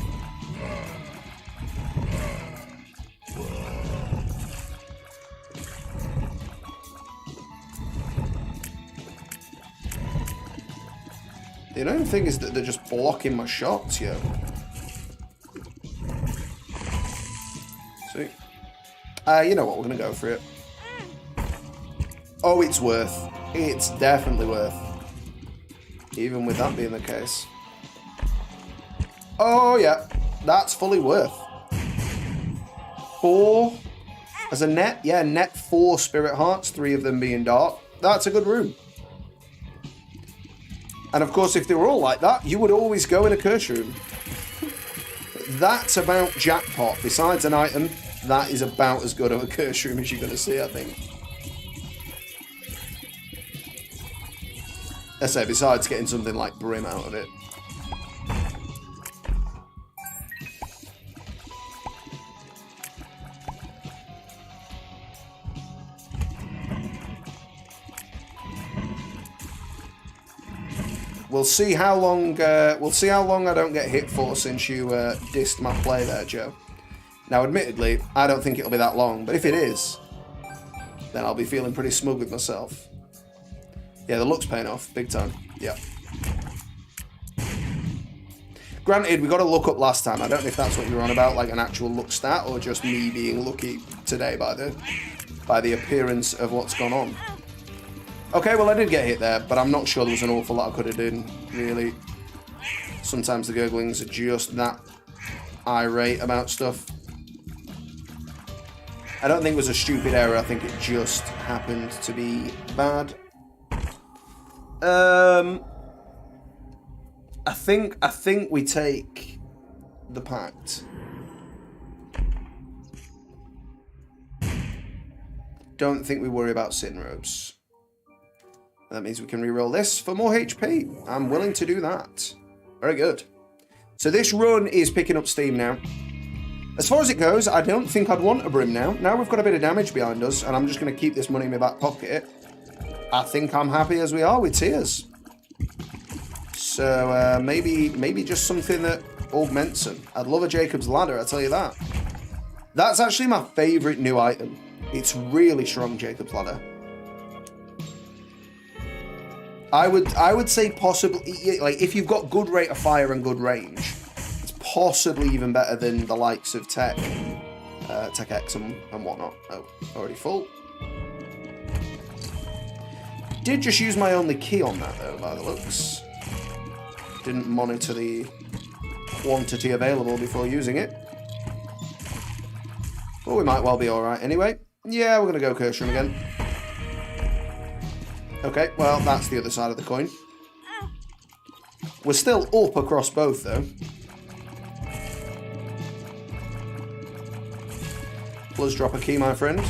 The annoying thing is that they're just blocking my shots here. See? You know what, we're going to go for it. Oh, it's worth. It's definitely worth. Even with that being the case. Oh, yeah. That's fully worth. 4 as a net? Yeah, net 4 Spirit Hearts, 3 of them being dark. That's a good room. And of course, if they were all like that, you would always go in a curse room. That's about jackpot. Besides an item, that is about as good of a curse room as you're going to see, I think. I say, besides getting something like Brim out of it. We'll see how long. I don't get hit for since you dissed my play there, Joe. Now, admittedly, I don't think it'll be that long, but if it is, then I'll be feeling pretty smug with myself. Yeah, the luck's paying off big time. Yeah. Granted, we got a look up last time. I don't know if that's what you were on about, like an actual luck stat, or just me being lucky today by the appearance of what's gone on. Okay, well, I did get hit there, but I'm not sure there was an awful lot I could have done, really. Sometimes the Gurglings are just that irate about stuff. I don't think it was a stupid error. I think it just happened to be bad. I think we take the Pact. Don't think we worry about Sin Robes. That means we can reroll this for more HP. I'm willing to do that. Very good. So this run is picking up steam now. As far as it goes, I don't think I'd want a Brim now. Now we've got a bit of damage behind us, and I'm just going to keep this money in my back pocket. I think I'm happy as we are with Tears. So maybe just something that augments them. I'd love a Jacob's Ladder, I'll tell you that. That's actually my favourite new item. It's really strong, Jacob's Ladder. I would say possibly, like, if you've got good rate of fire and good range, it's possibly even better than the likes of Tech X and whatnot. Oh, already full. did just use my only key on that, though, by the looks. Didn't monitor the quantity available before using it. Well, we might well be alright anyway. Yeah, we're going to go curse room again. Okay, well, that's the other side of the coin. We're still up across both, though. Plus drop a key, my friend.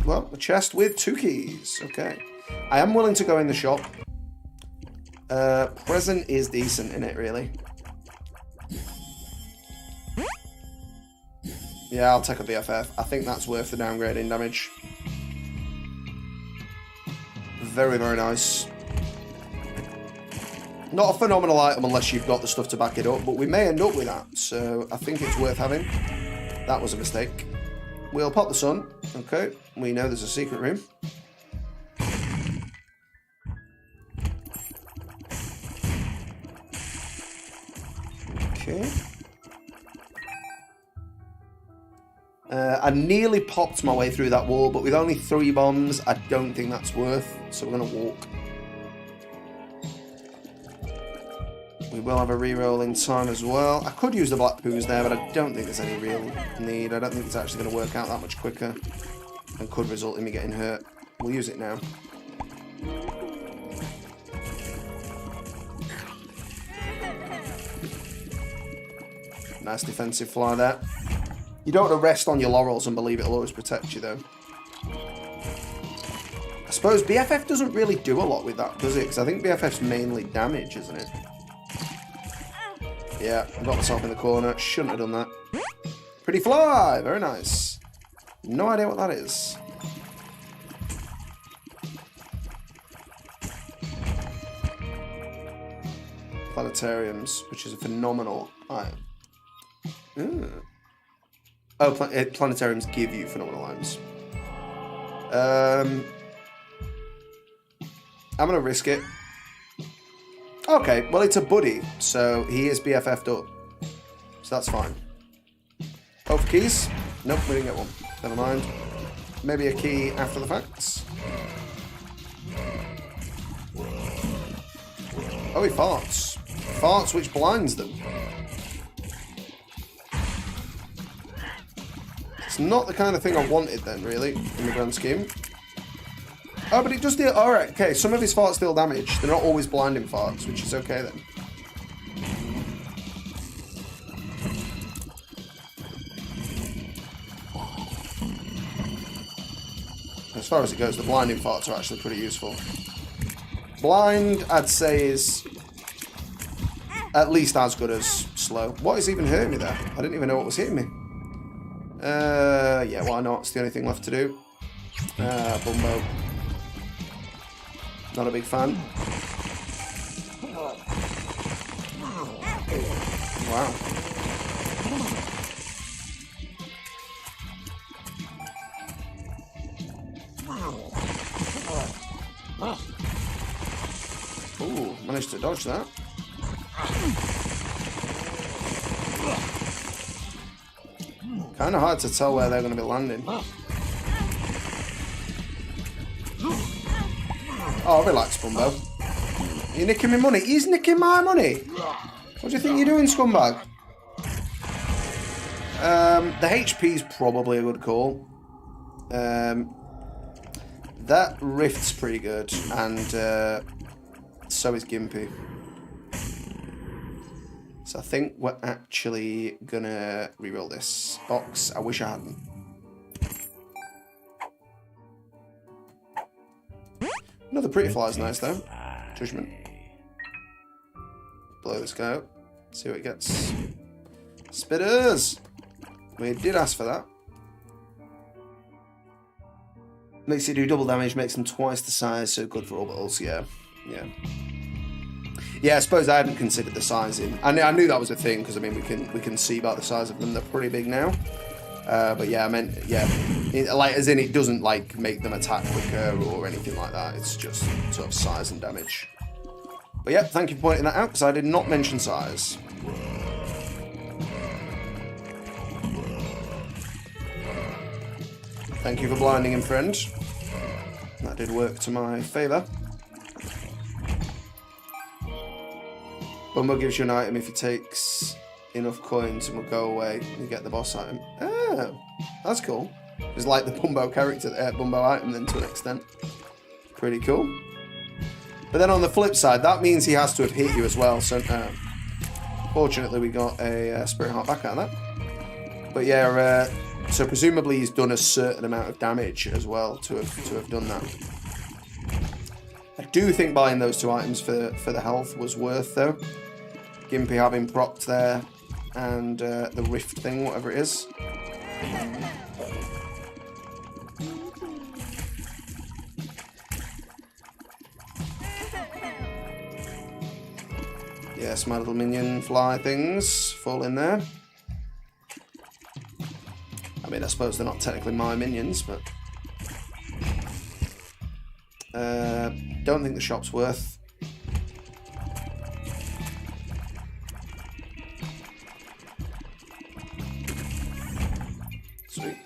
Well, a chest with 2 keys. Okay. I am willing to go in the shop. Present is decent in it, really. Yeah, I'll take a BFF. I think that's worth the downgrade in damage. Very, very nice. Not a phenomenal item unless you've got the stuff to back it up, but we may end up with that, so I think it's worth having. That was a mistake. We'll pop the sun. Okay, we know there's a secret room. Okay. I nearly popped my way through that wall, but with only 3 bombs, I don't think that's worth, so we're going to walk. We will have a reroll in time as well. I could use the black poos there, but I don't think there's any real need. I don't think it's actually going to work out that much quicker and could result in me getting hurt. We'll use it now. Nice defensive fly there. You don't want to rest on your laurels and believe it'll always protect you, though. I suppose BFF doesn't really do a lot with that, does it? Because I think BFF's mainly damage, isn't it? Yeah, I got myself in the corner. Shouldn't have done that. Pretty fly! Very nice. No idea what that is. Planetariums, which is a phenomenal item. Oh, planetariums give you phenomenal items. I'm going to risk it. Okay, well, it's a buddy, so he is BFF'd up. So that's fine. Oh, for keys? Nope, we didn't get one. Never mind. Maybe a key after the fact. Oh, he farts. Farts which blinds them. It's not the kind of thing I wanted then, really, in the grand scheme. Oh, but it does deal... Alright, okay, some of his farts deal damage. They're not always blinding farts, which is okay then. As far as it goes, the blinding farts are actually pretty useful. Blind, I'd say, is at least as good as slow. What is even hurting me there? I didn't even know what was hitting me. Yeah, why not? It's the only thing left to do. Bumbo. Not a big fan. Wow. Ooh, managed to dodge that. Kind of hard to tell where they're going to be landing. Oh, relax, Bumbo. You're nicking my money. He's nicking my money. What do you think you're doing, scumbag? The HP's probably a good call. That Rift's pretty good, and so is Gimpy. So I think we're actually gonna reroll this box. I wish I hadn't. Another pretty fly is nice though. Judgment. Blow this guy up. See what it gets. Spitters! We did ask for that. Makes it do double damage, makes them twice the size, so good for orbitals, yeah. Yeah. Yeah, I suppose I hadn't considered the sizing. I knew that was a thing, because I mean we can see about the size of them, they're pretty big now. But yeah, I meant, yeah, like as in it doesn't like make them attack quicker or anything like that. It's just sort of size and damage. But yeah, thank you for pointing that out because I did not mention size. Thank you for blinding him, friend. That did work to my favour. Bumbo gives you an item if he takes enough coins and will go away. You get the boss item. Oh, that's cool. It's like the Bumbo character, Bumbo item then to an extent. Pretty cool. But then on the flip side, that means he has to have hit you as well. So fortunately, we got a Spirit Heart back out of that. But yeah, so presumably he's done a certain amount of damage as well to have done that. I do think buying those 2 items for the health was worth though. Gimpy having propped there, and the rift thing, whatever it is. Yes, my little minion fly things fall in there. I mean, I suppose they're not technically my minions, but... don't think the shop's worth. Sweet.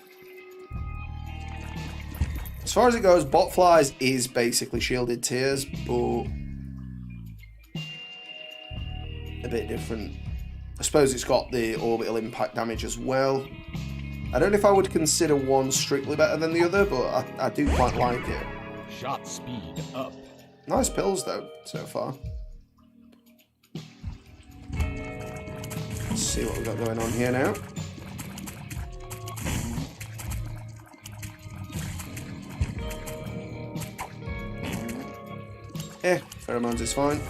As far as it goes, Botflies is basically shielded tears, but a bit different. I suppose it's got the orbital impact damage as well. I don't know if I would consider one strictly better than the other, but I do quite like it. Shot speed up. Nice pills though, so far. Let's see what we've got going on here now. Pheromones is fine.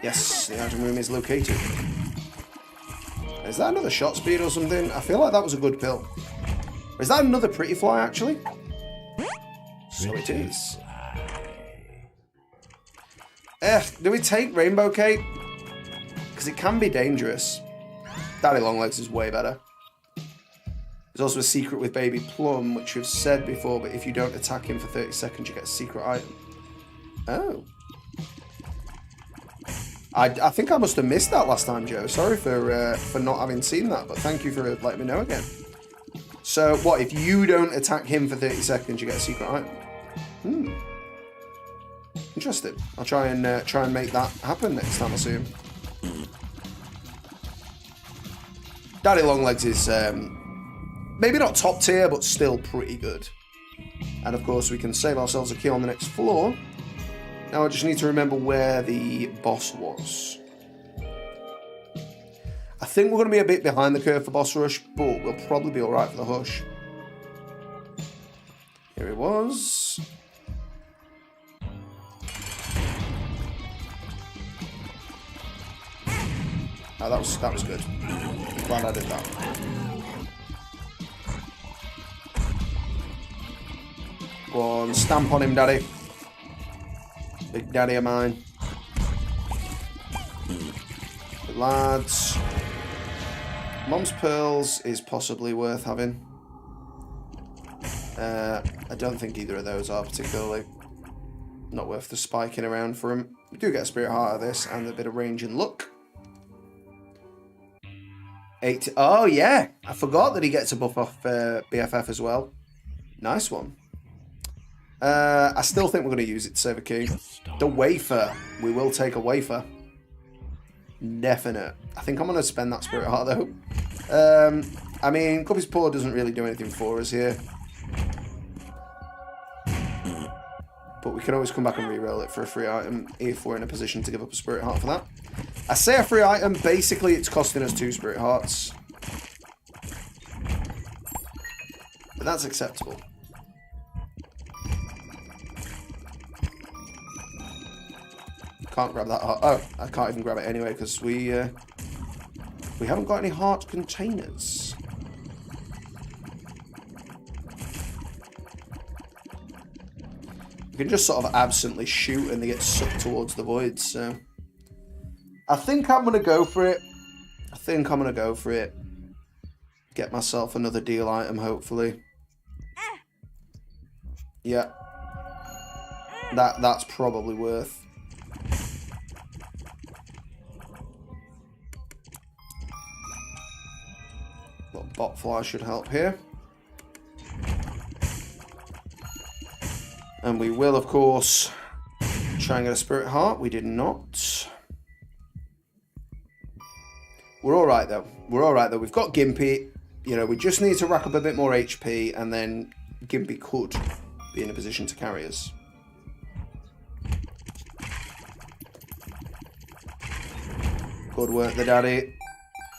Yes, the item room is located. Is that another shot speed or something? I feel like that was a good pill. Is that another pretty fly, actually? So it is. Do we take Rainbow Cape? Because it can be dangerous. Daddy Longlegs is way better. There's also a secret with Baby Plum, which we've said before, but if you don't attack him for 30 seconds, you get a secret item. Oh. I think I must have missed that last time, Joe. Sorry for not having seen that, but thank you for letting me know again. So, what, if you don't attack him for 30 seconds, you get a secret item? Interesting. I'll try and make that happen next time I see him. Daddy Longlegs is maybe not top tier, but still pretty good. And of course, we can save ourselves a key on the next floor. Now I just need to remember where the boss was. I think we're going to be a bit behind the curve for boss rush, but we'll probably be alright for the hush. Here it was. Oh, that was good. I'm glad I did that. Go on, stamp on him, Daddy. Big Daddy of mine. Good lads. Mom's Pearls is possibly worth having. I don't think either of those are particularly not worth the spiking around for him. We do get a Spirit Heart out of this and a bit of range and luck. 8. Oh, yeah. I forgot that he gets a buff off BFF as well. Nice one. I still think we're going to use it to save a key. The wafer. We will take a wafer. Definite. I think I'm going to spend that Spirit Heart, though. I mean, Guppy's Paw doesn't really do anything for us here. But we can always come back and re-roll it for a free item if we're in a position to give up a Spirit Heart for that. I say a free item, basically it's costing us 2 Spirit Hearts. But that's acceptable. Can't grab that heart. Oh, I can't even grab it anyway because we haven't got any heart containers. You can just sort of absently shoot and they get sucked towards the void, so... I think I'm going to go for it. Get myself another deal item, hopefully. Yeah. That's probably worth. Little Botfly should help here. And we will, of course, Try and get a Spirit Heart. We did not. We're all right, though. We're all right, though. We've got Gimpy. You know, we just need to rack up a bit more HP, and then Gimpy could be in a position to carry us. Good work, the daddy.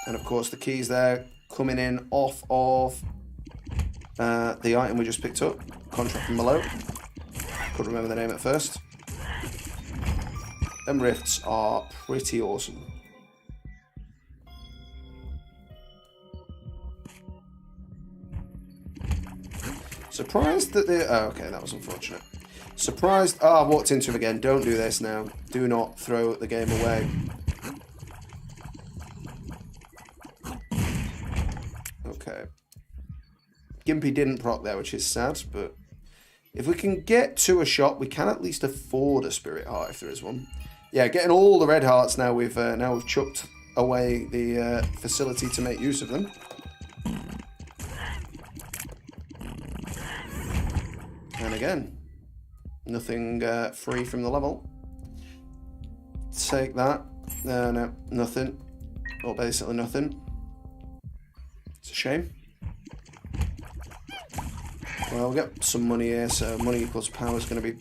And, of course, the keys there coming in off of the item we just picked up. Contract from below. Couldn't remember the name at first. Them rifts are pretty awesome. Surprised that they... Oh, okay, that was unfortunate. Surprised... Oh, I've walked into him again. Don't do this now. Do not throw the game away. Okay. Gimpy didn't proc there, which is sad, but... If we can get to a shot, we can at least afford a Spirit Heart if there is one. Yeah, getting all the red hearts now. We've chucked away the facility to make use of them. And again, nothing free from the level. Take that. No, nothing. Or basically nothing. It's a shame. Well, we'll get some money here, so money equals power is going to be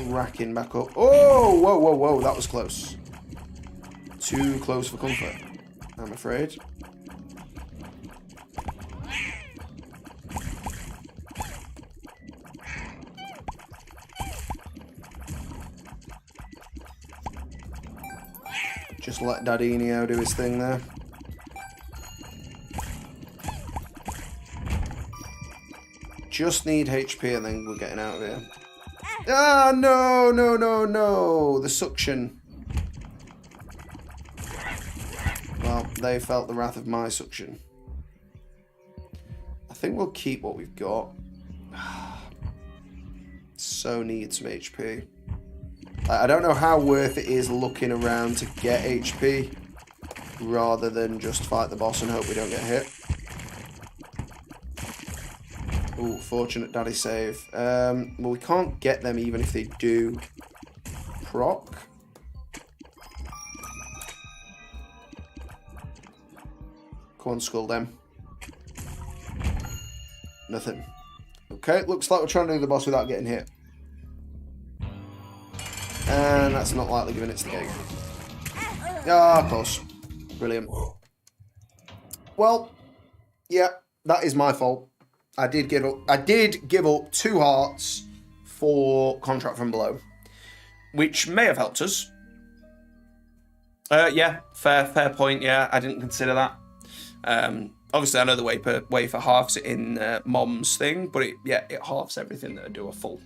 racking back up. Oh, whoa, whoa, whoa, that was close. Too close for comfort, I'm afraid. Just let Dadinio do his thing there. Just need HP and then we're getting out of here. Ah, no, no, no, no. The suction. Well, they felt the wrath of my suction. I think we'll keep what we've got. So need some HP. I don't know how worth it is looking around to get HP rather than just fight the boss and hope we don't get hit. Ooh, fortunate daddy save. Well, we can't get them even if they do proc. Come on, skull them. Nothing. Okay, looks like we're trying to do the boss without getting hit. And that's not likely given it's the gate. Ah, close. Brilliant. Well, yeah, that is my fault. I did give up 2 hearts for Contract from Below, which may have helped us. Yeah, fair point. Yeah, I didn't consider that. Obviously, I know the wafer halves it in Mom's thing, but it halves everything that I do a full.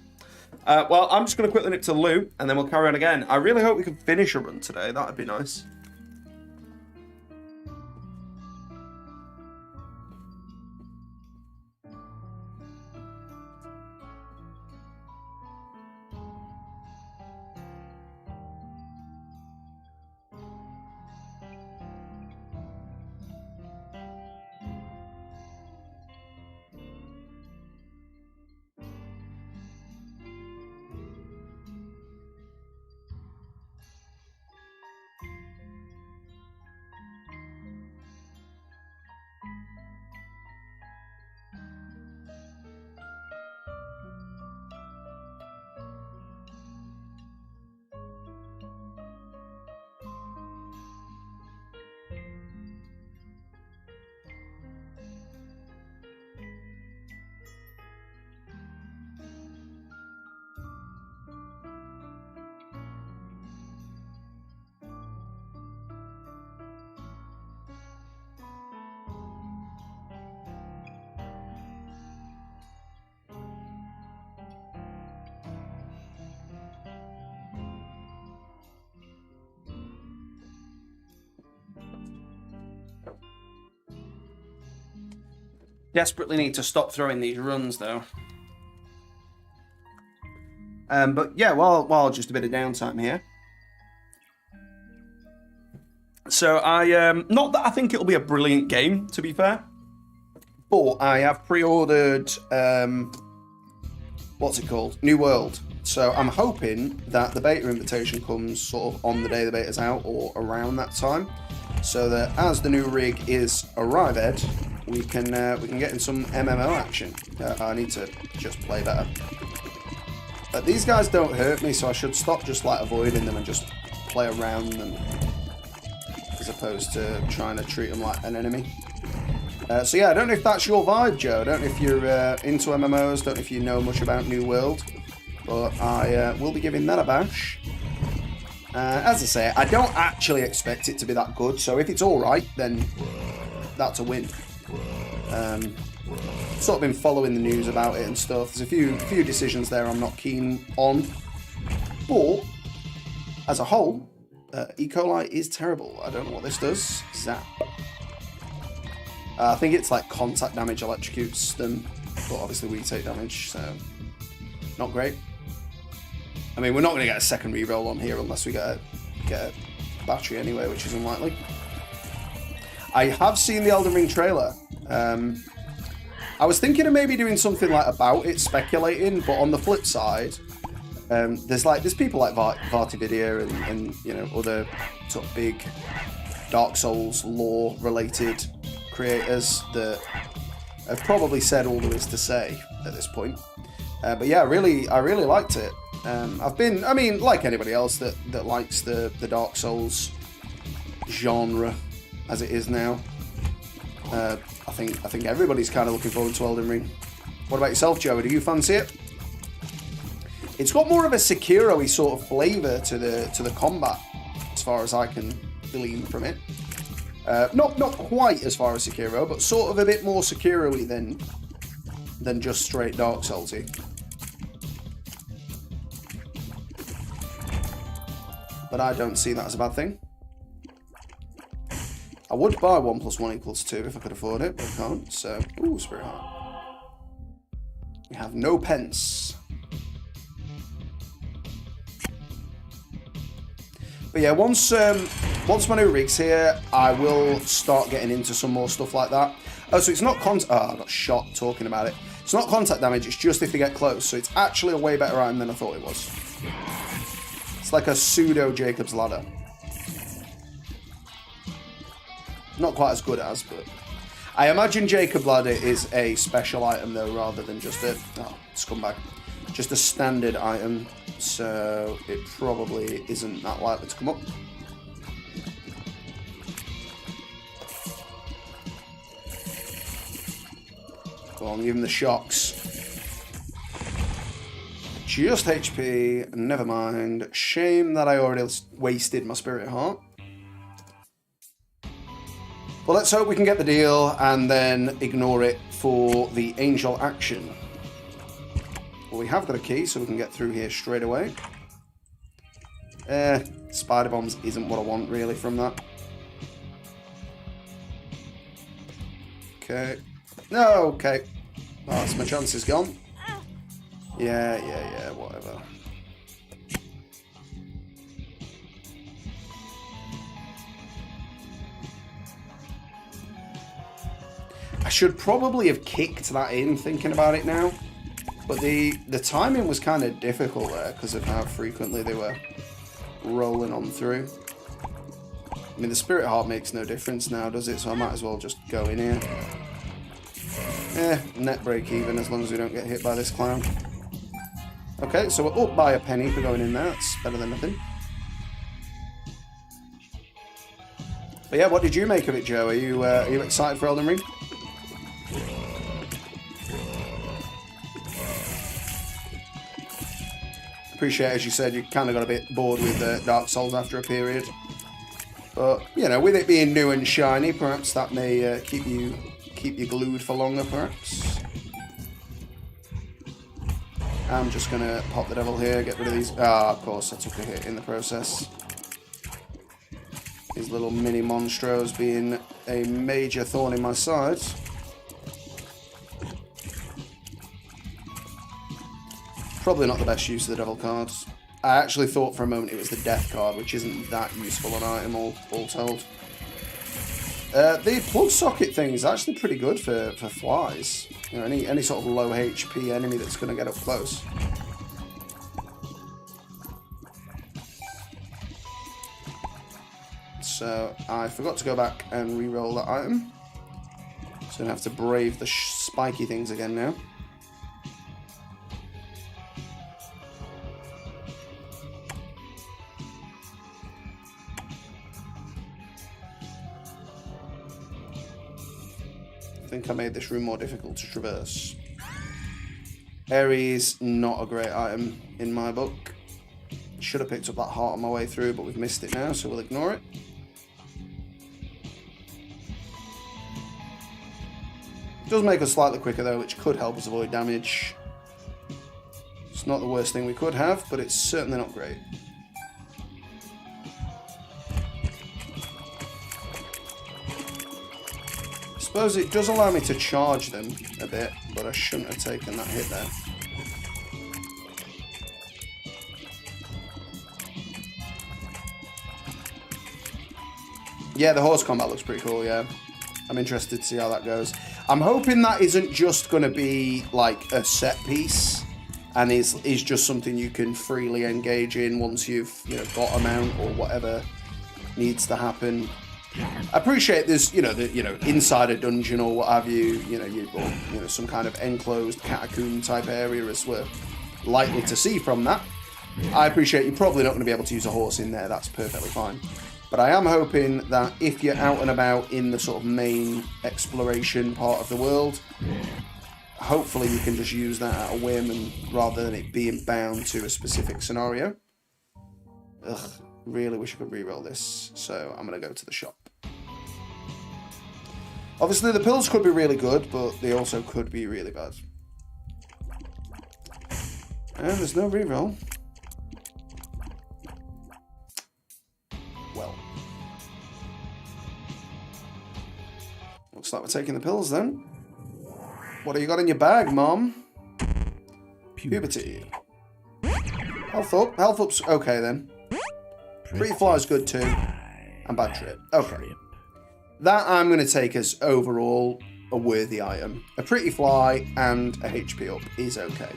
Well, I'm just going to quickly nip to loot, and then we'll carry on again. I really hope we can finish a run today. That would be nice. Desperately need to stop throwing these runs, though. But yeah, while just a bit of downtime here. So not that I think it'll be a brilliant game, to be fair, but I have pre-ordered what's it called? New World. So I'm hoping that the beta invitation comes sort of on the day the beta's out or around that time, so that as the new rig is arrived, we can get in some MMO action. I need to just play better. But these guys don't hurt me, so I should stop just like avoiding them and just play around them, as opposed to trying to treat them like an enemy. So yeah, I don't know if that's your vibe, Joe. I don't know if you're into MMOs, don't know if you know much about New World, but I will be giving that a bash. As I say, I don't actually expect it to be that good, so if it's alright, then that's a win. Sort of been following the news about it and stuff. There's a few decisions there I'm not keen on, but as a whole, E. coli is terrible. I don't know what this does. Zap. I think it's like contact damage electrocutes them, but obviously we take damage, so not great. I mean, we're not going to get a second reroll on here unless we get a battery anyway, which is unlikely. I have seen the Elden Ring trailer. I was thinking of maybe doing something like about it, speculating, but on the flip side, there's people like VaatiVidya and you know, other sort of big Dark Souls lore related creators that have probably said all there is to say at this point. But yeah, I really liked it. I mean, like anybody else that likes the Dark Souls genre as it is now. I think everybody's kind of looking forward to Elden Ring. What about yourself, Joey? Do you fancy it? It's got more of a Sekiro-y sort of flavour to the combat, as far as I can glean from it. Not quite as far as Sekiro, but sort of a bit more Sekiro-y than just straight Dark Souls-y. But I don't see that as a bad thing. I would buy 1 + 1 = 2 if I could afford it, but I can't, so... Ooh, Spirit Heart. We have no pence. But yeah, once my new rig's here, I will start getting into some more stuff like that. Oh, so it's not I got shot talking about it. It's not contact damage, it's just if they get close, so it's actually a way better item than I thought it was. It's like a pseudo Jacob's Ladder. Not quite as good as, but... I imagine Jacob Ladder is a special item, though, rather than just a... Oh, scumbag. Just a standard item, so it probably isn't that likely to come up. Go on, give him the shocks. Just HP, never mind. Shame that I already wasted my Spirit Heart. Well, let's hope we can get the deal and then ignore it for the Angel action. Well, we have got a key, so we can get through here straight away. Spider Bombs isn't what I want, really, from that. Okay. No, okay. Oh, that's my chance is gone. Yeah, whatever. I should probably have kicked that in, thinking about it now. But the timing was kind of difficult there because of how frequently they were rolling on through. I mean, the Spirit Heart makes no difference now, does it? So I might as well just go in here. Net break even as long as we don't get hit by this clown. Okay, so we're up by a penny for going in there. That's better than nothing. But yeah, what did you make of it, Joe? Are you excited for Elden Ring? Appreciate, as you said, you kind of got a bit bored with Dark Souls after a period. But, you know, with it being new and shiny, perhaps that may keep you glued for longer, perhaps. I'm just going to pop the devil here, get rid of these. Ah, of course, I took a hit in the process. These little mini monstros being a major thorn in my side. Probably not the best use of the devil cards. I actually thought for a moment it was the death card, which isn't that useful an item, all told. The plug socket thing is actually pretty good for flies. You know, any sort of low HP enemy that's going to get up close. So I forgot to go back and re-roll that item. So I'm going to have to brave the spiky things again now. I think I made this room more difficult to traverse. Aries, not a great item in my book. Should have picked up that heart on my way through, but we've missed it now, so we'll ignore it. It does make us slightly quicker though, which could help us avoid damage. It's not the worst thing we could have, but it's certainly not great. I suppose it does allow me to charge them a bit, but I shouldn't have taken that hit there. Yeah, the horse combat looks pretty cool, yeah. I'm interested to see how that goes. I'm hoping that isn't just going to be like a set piece and is just something you can freely engage in once you've, you know, got a mount or whatever needs to happen. I appreciate there's, inside a dungeon or what have you, some kind of enclosed catacomb type area as we're likely to see from that. I appreciate you're probably not going to be able to use a horse in there. That's perfectly fine. But I am hoping that if you're out and about in the sort of main exploration part of the world, hopefully you can just use that at a whim and rather than it being bound to a specific scenario. Ugh, really wish I could reroll this. So I'm going to go to the shop. Obviously the pills could be really good, but they also could be really bad. And there's no reroll. Well. Looks like we're taking the pills then. What have you got in your bag, Mom? Puberty. Health up. Health up's okay then. Pretty Fly's good too. And Bad Trip. Okay. That I'm going to take as overall a worthy item. A Pretty Fly and a HP up is okay.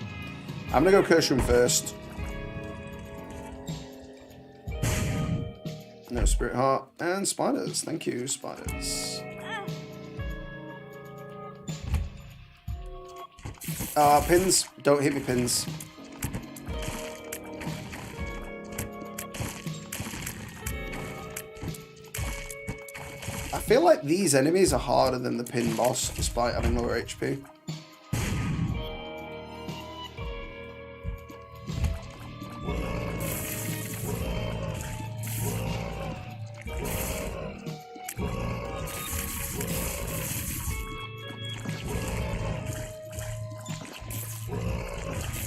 I'm going to go Curse Room first. No Spirit Heart. And spiders. Thank you, spiders. Pins. Don't hit me, pins. I feel like these enemies are harder than the pin boss, despite having lower HP.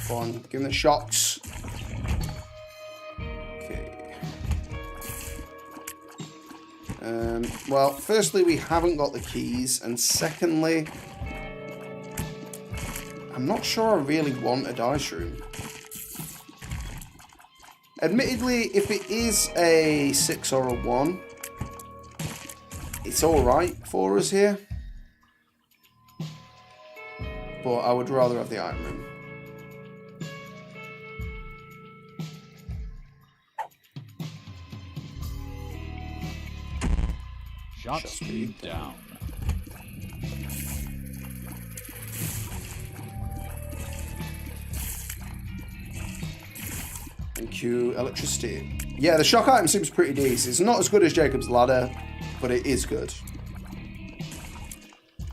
Go on, give them the shocks. Okay. Well, firstly, we haven't got the keys, and secondly, I'm not sure I really want a dice room. Admittedly, if it is a 6 or a 1, it's alright for us here. But I would rather have the item room. Shot speed down. Thank you, electricity. Yeah, the shock item seems pretty decent. It's not as good as Jacob's Ladder, but it is good.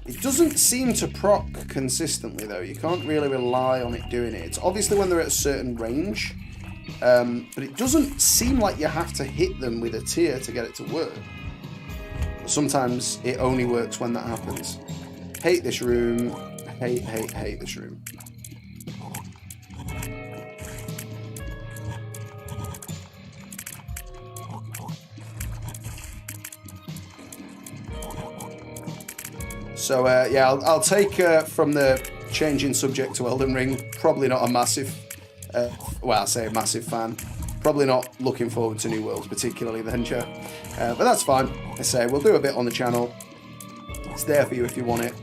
It doesn't seem to proc consistently, though. You can't really rely on it doing it. It's obviously when they're at a certain range, but it doesn't seem like you have to hit them with a tier to get it to work. But sometimes it only works when that happens. Hate this room. Hate this room. So, yeah, I'll take from the changing subject to Elden Ring, probably not a massive, well, I'll say a massive fan. Probably not looking forward to New Worlds particularly then, Joe. But that's fine. I say, we'll do a bit on the channel. It's there for you if you want it.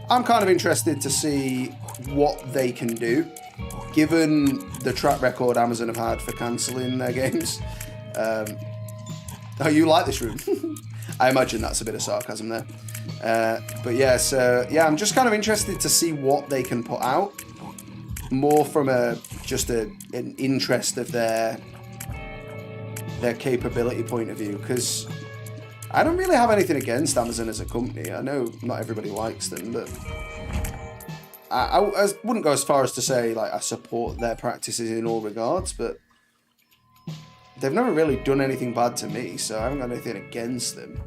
I'm kind of interested to see what they can do, given the track record Amazon have had for cancelling their games. Oh, you like this room? I imagine that's a bit of sarcasm there. But yeah, so yeah, I'm just kind of interested to see what they can put out, more from an interest of their capability point of view, because I don't really have anything against Amazon as a company. I know not everybody likes them, but I wouldn't go as far as to say like I support their practices in all regards, but they've never really done anything bad to me, so I haven't got anything against them.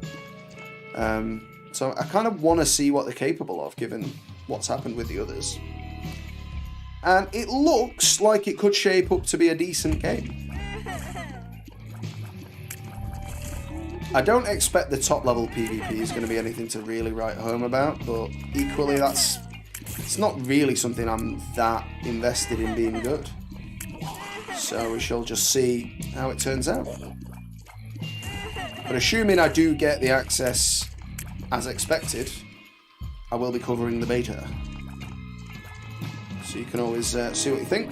So I kind of want to see what they're capable of, given what's happened with the others. And it looks like it could shape up to be a decent game. I don't expect the top level PvP is going to be anything to really write home about, but equally it's not really something I'm that invested in being good. So we shall just see how it turns out. But assuming I do get the access as expected, I will be covering the beta. So you can always see what you think.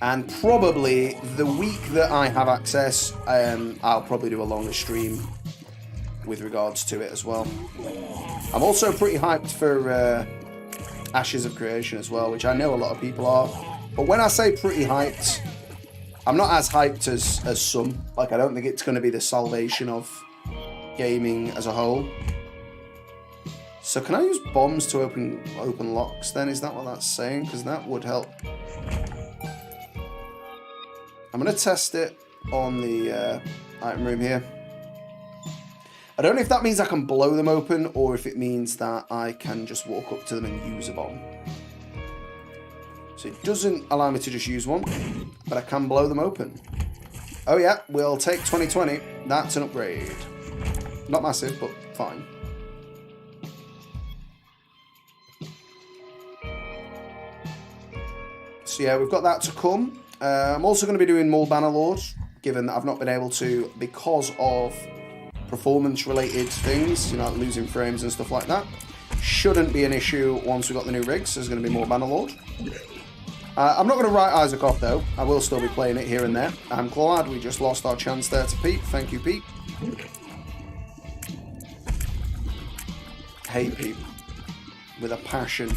And probably the week that I have access, I'll probably do a longer stream with regards to it as well. I'm also pretty hyped for Ashes of Creation as well, which I know a lot of people are. But when I say pretty hyped, I'm not as hyped as some. Like, I don't think it's going to be the salvation of gaming as a whole. So can I use bombs to open locks then? Is that what that's saying? Because that would help. I'm going to test it on the item room here. I don't know if that means I can blow them open or if it means that I can just walk up to them and use a bomb. So it doesn't allow me to just use one, but I can blow them open. Oh yeah, we'll take 2020. That's an upgrade. Not massive, but fine. So yeah, we've got that to come. I'm also going to be doing more Bannerlord, given that I've not been able to because of performance-related things, you know, like losing frames and stuff like that. Shouldn't be an issue once we've got the new rigs. There's going to be more Bannerlord. I'm not going to write Isaac off, though. I will still be playing it here and there. I'm glad we just lost our chance there to Pete. Thank you, Pete. Hate Pete. With a passion.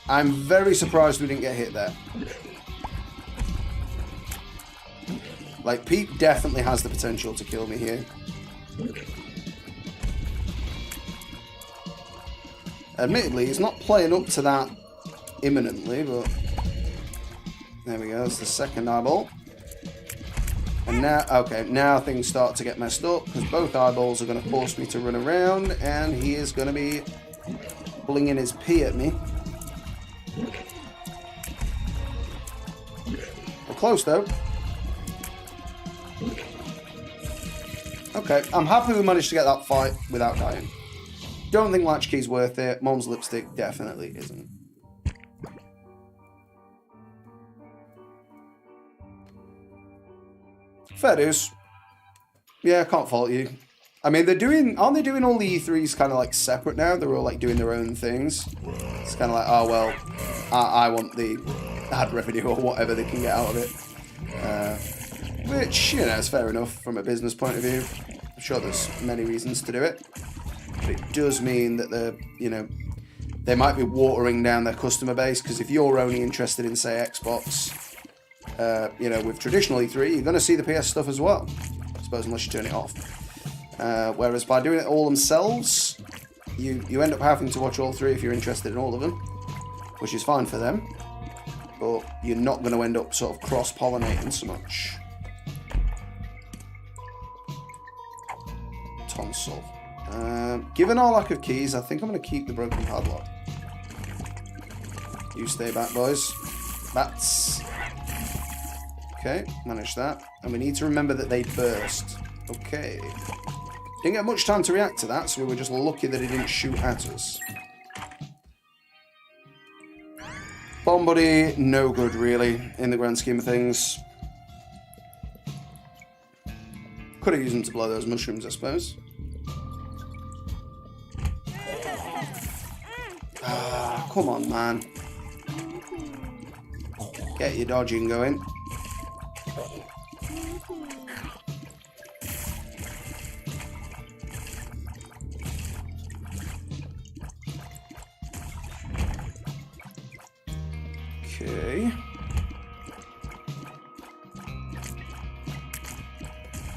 I'm very surprised we didn't get hit there. Like, Pete definitely has the potential to kill me here. Admittedly, he's not playing up to that imminently, but there we go. That's the second eyeball. And now, okay, now things start to get messed up because both eyeballs are going to force me to run around, and he is going to be blinging his pee at me. We're close though. Okay, I'm happy we managed to get that fight without dying. Don't think Latchkey's worth it. Mom's lipstick definitely isn't. Fair dues. Yeah, I can't fault you. I mean, aren't they doing all the E3s kind of like separate now? They're all like doing their own things. It's kind of like, oh well, I want the ad revenue or whatever they can get out of it. Which, you know, is fair enough from a business point of view. I'm sure there's many reasons to do it. But it does mean that they might be watering down their customer base, because if you're only interested in, say, Xbox, you know, with traditional E3, you're going to see the PS stuff as well. I suppose, unless you turn it off. Whereas by doing it all themselves, you end up having to watch all three if you're interested in all of them, which is fine for them. But you're not going to end up sort of cross-pollinating so much. Tonsil. Given our lack of keys, I think I'm going to keep the broken padlock. You stay back, boys. Bats. Okay, manage that. And we need to remember that they burst. Okay. Didn't get much time to react to that, so we were just lucky that he didn't shoot at us. Bomb Buddy, no good really, in the grand scheme of things. Could have used them to blow those mushrooms, I suppose. Ah, come on, man. Get your dodging going. Okay.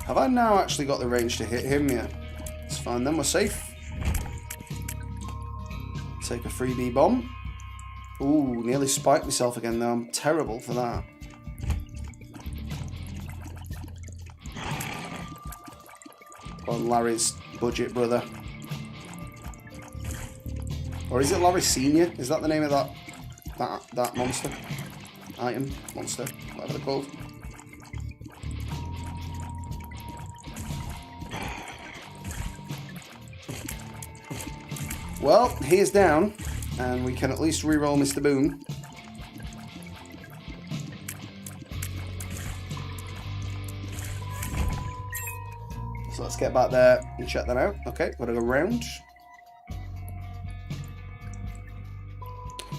Have I now actually got the range to hit him? Yeah. It's fine, then we're safe. Take a freebie bomb. Ooh, nearly spiked myself again though. I'm terrible for that. On Larry's budget brother. Or is it Larry Senior? Is that the name of that monster? Item? Monster? Whatever they're called. Well, he is down, and we can at least re-roll Mr. Boom. So let's get back there and check that out. Okay, gotta go round.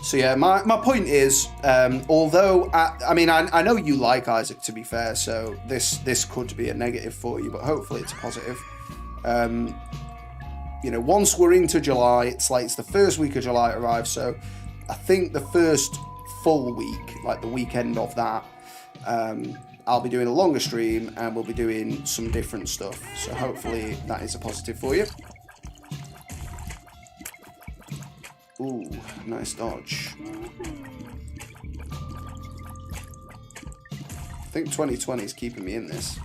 So yeah, my point is, although, I know you like Isaac, to be fair, so this could be a negative for you, but hopefully it's a positive. You know, once we're into July, it's the first week of July arrives, so I think the first full week, like the weekend of that, I'll be doing a longer stream and we'll be doing some different stuff. So hopefully that is a positive for you. Ooh, nice dodge. I think 2020 is keeping me in this.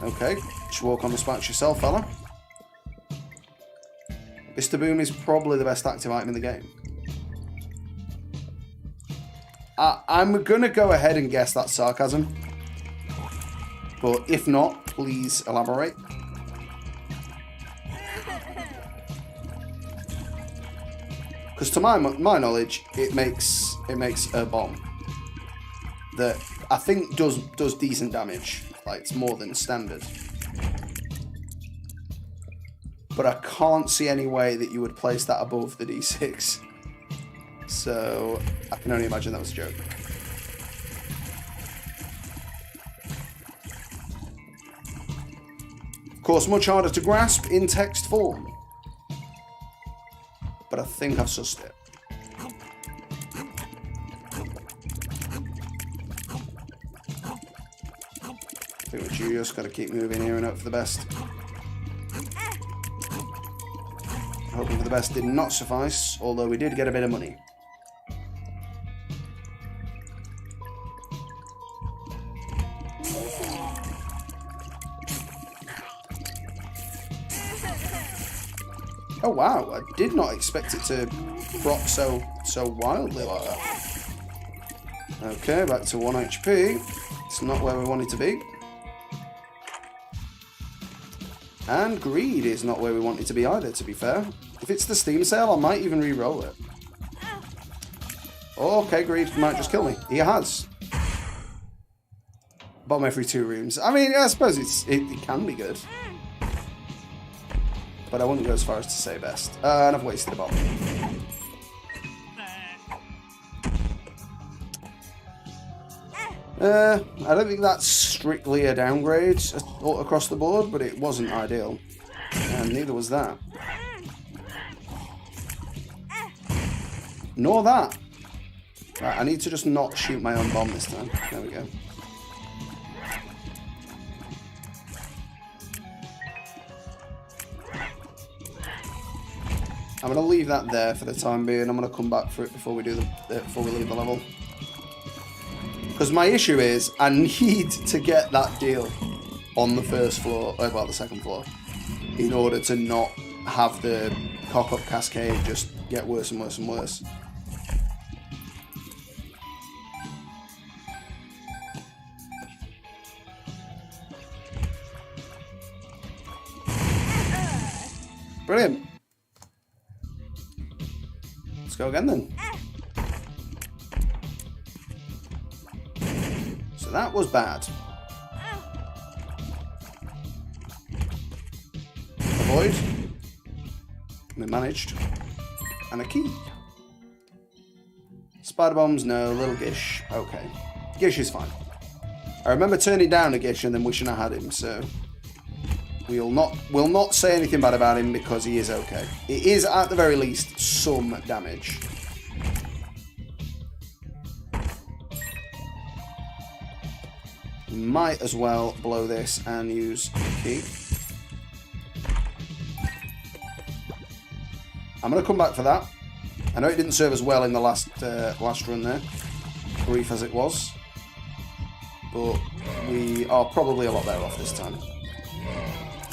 Okay, just walk on the spikes yourself, fella. Mr. Boom is probably the best active item in the game. I'm gonna go ahead and guess that's sarcasm. But if not, please elaborate. Because to my knowledge, it makes a bomb that I think does decent damage. Like, it's more than standard. But I can't see any way that you would place that above the D6. So I can only imagine that was a joke. Of course, much harder to grasp in text form. But I think I've sussed it. I think we just got to keep moving here and hope for the best. Hoping for the best did not suffice, although we did get a bit of money. Oh wow, I did not expect it to proc so wildly like that. Okay, back to 1 HP. It's not where we want it to be. And greed is not where we want it to be either, to be fair. If it's the Steam sale, I might even re-roll it. Okay, greed might just kill me. He has. Bomb every 2 rooms. I mean, I suppose it can be good. But I wouldn't go as far as to say best. And I've wasted a bomb. I don't think that's strictly a downgrade across the board, but it wasn't ideal. And neither was that. Nor that. Right, I need to just not shoot my own bomb this time. There we go. I'm going to leave that there for the time being. I'm going to come back for it before we leave the level. Because my issue is, I need to get that deal on the first floor, well, the second floor, in order to not have the cock-up cascade just get worse and worse and worse. Brilliant. Let's go again then. that was bad. Avoid. We managed. And a key. Spider bombs, no. Little Gish. Okay. Gish is fine. I remember turning down a Gish and then wishing I had him, so we'll not say anything bad about him because he is okay. It is at the very least some damage. Might as well blow this and use the key. I'm going to come back for that. I know it didn't serve as well in the last run there, brief as it was, but we are probably a lot better off this time.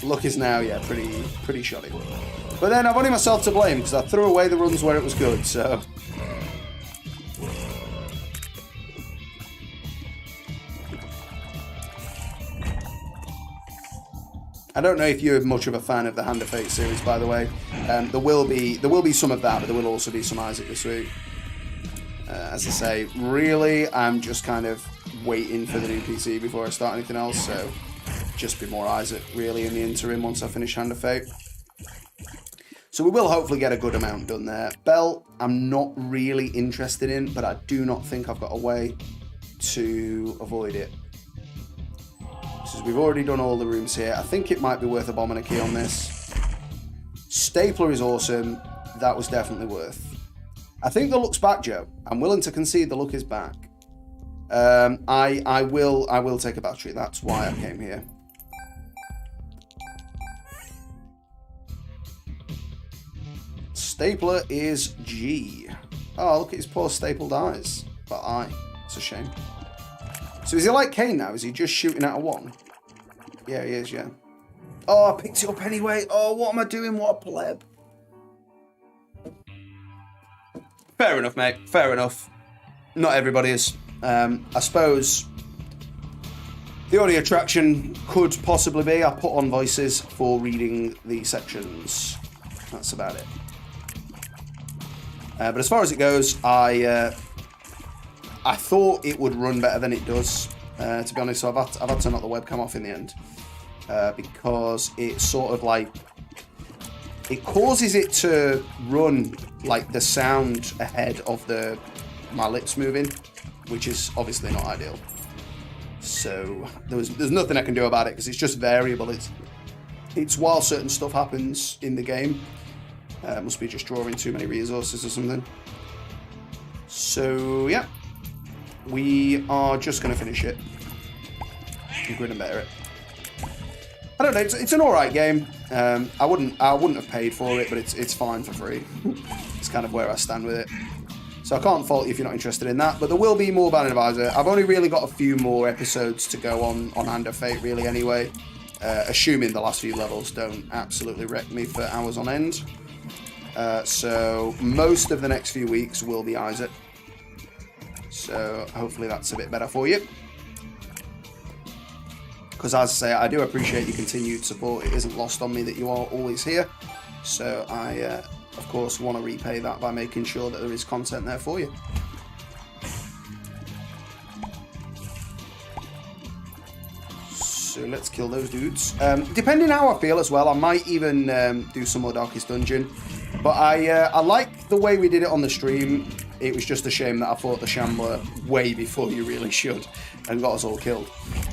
Luck is now, yeah, pretty shoddy. But then I've only myself to blame because I threw away the runs where it was good, so... I don't know if you're much of a fan of the Hand of Fate series, by the way. There will be some of that, but there will also be some Isaac this week. As I say, really, I'm just kind of waiting for the new PC before I start anything else, so just be more Isaac, really, in the interim once I finish Hand of Fate. So we will hopefully get a good amount done there. Bell, I'm not really interested in, but I do not think I've got a way to avoid it. So we've already done all the rooms here. I think it might be worth a bomb and a key on this. Stapler is awesome. That was definitely worth. I think the look's back, Joe. I'm willing to concede the look is back. I will take a battery. That's why I came here. Stapler is G. Oh, look at his poor stapled eyes. But I. It's a shame. So is he like Kane now? Is he just shooting out of one? Yeah, he is, yeah. Oh, I picked it up anyway. Oh, what am I doing? What a pleb. Fair enough, mate. Fair enough. Not everybody is. I suppose the only attraction could possibly be I put on voices for reading the sections. That's about it. But as far as it goes, I thought it would run better than it does, to be honest. So I've had to knock the webcam off in the end because it's sort of like it causes it to run like the sound ahead of my lips moving, which is obviously not ideal. So there's nothing I can do about it because it's just variable. It's while certain stuff happens in the game. Must be just drawing too many resources or something. So yeah. We are just going to finish it. And grin and better it. I don't know. It's an all right game. I wouldn't have paid for it, but it's fine for free. It's kind of where I stand with it. So I can't fault you if you're not interested in that. But there will be more Binding of Isaac. I've only really got a few more episodes to go on Hand of Fate, really. Anyway, assuming the last few levels don't absolutely wreck me for hours on end. So most of the next few weeks will be Isaac. So hopefully that's a bit better for you. Because as I say, I do appreciate your continued support. It isn't lost on me that you are always here. So I, of course, want to repay that by making sure that there is content there for you. So let's kill those dudes. Depending how I feel as well, I might even do some more Darkest Dungeon. But I like the way we did it on the stream. It was just a shame that I fought the Shambler way before you really should and got us all killed.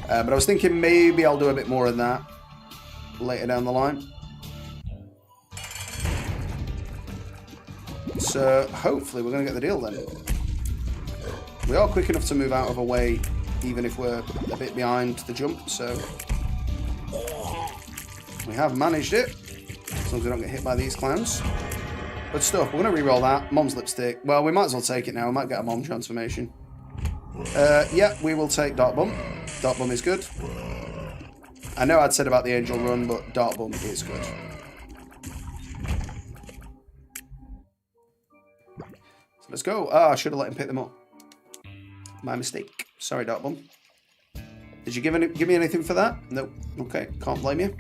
But I was thinking maybe I'll do a bit more of that later down the line. So hopefully we're going to get the deal then. We are quick enough to move out of a way even if we're a bit behind the jump. So we have managed it. As long as we don't get hit by these clowns. Good stuff. We're going to re-roll that. Mom's lipstick. Well, we might as well take it now. We might get a mom transformation. Yeah, we will take Dark Bum. Dark Bum is good. I know I'd said about the Angel Run, but Dark Bum is good. So let's go. Ah, I should have let him pick them up. My mistake. Sorry, Dark Bum. Did you give me anything for that? Nope. Okay, can't blame you.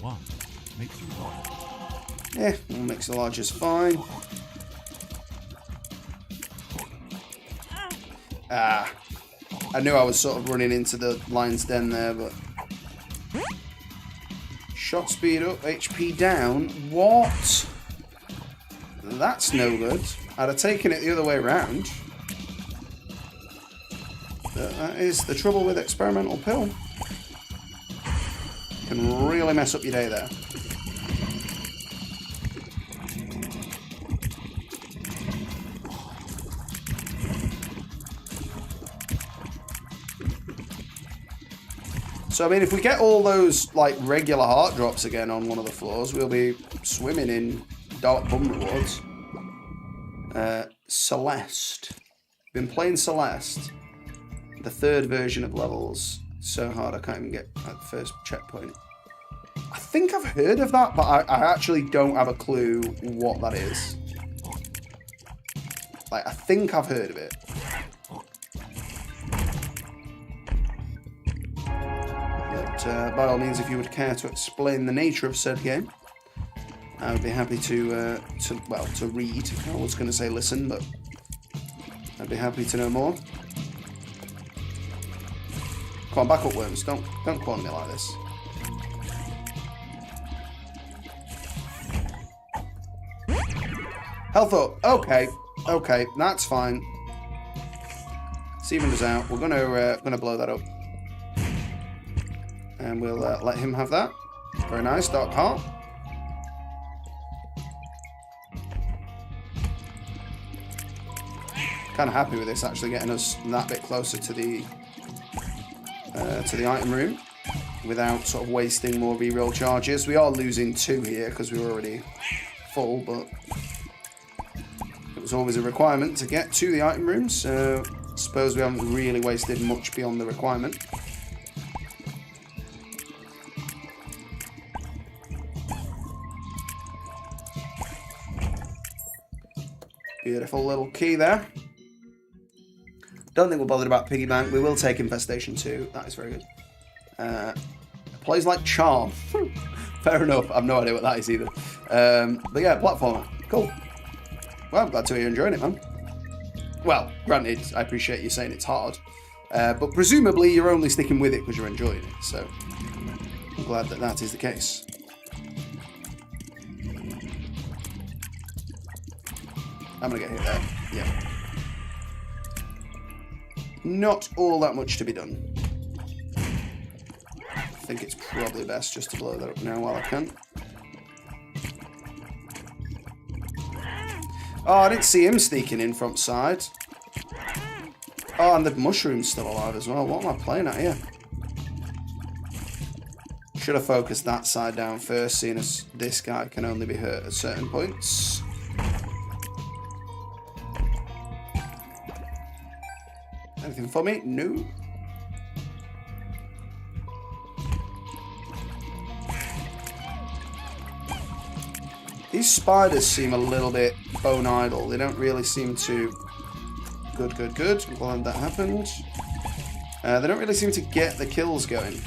One makes you one. We'll mix the large is fine. Ah. I knew I was sort of running into the lion's den there, but... Shot speed up, HP down. What? That's no good. I'd have taken it the other way around. That is the trouble with experimental pill. Can really mess up your day there. So, I mean, if we get all those, like, regular heart drops again on one of the floors, we'll be swimming in Dark Bum rewards. Celeste. Been playing Celeste. The third version of levels. So hard I can't even get at the first checkpoint. I think I've heard of that, but I actually don't have a clue what that is. Like, I think I've heard of it. By all means, if you would care to explain the nature of said game, I would be happy to read. I was going to say listen, but I'd be happy to know more. Come on, back up, worms. Don't corner me like this. Health up. Okay, that's fine. Steven is out. We're gonna blow that up. And we'll let him have that. Very nice, Dark Heart. Kind of happy with this actually getting us that bit closer to the item room without sort of wasting more reroll charges. We are losing 2 here because we were already full, but it was always a requirement to get to the item room, so I suppose we haven't really wasted much beyond the requirement. Beautiful little key there. Don't think we're bothered about Piggy Bank. We will take Infestation 2. That is very good. Plays like Charm. Fair enough. I have no idea what that is either. But yeah, platformer. Cool. Well, I'm glad to hear you're enjoying it, man. Well, granted, I appreciate you saying it's hard. But presumably you're only sticking with it because you're enjoying it. So I'm glad that that is the case. I'm going to get hit there. Yeah. Not all that much to be done. I think it's probably best just to blow that up now while I can. Oh, I didn't see him sneaking in front side. Oh, and the mushroom's still alive as well. What am I playing at here? Should have focused that side down first, seeing as this guy can only be hurt at certain points. Anything for me? No. These spiders seem a little bit bone idle. They don't really seem to... Good. I'm glad that happened. They don't really seem to get the kills going.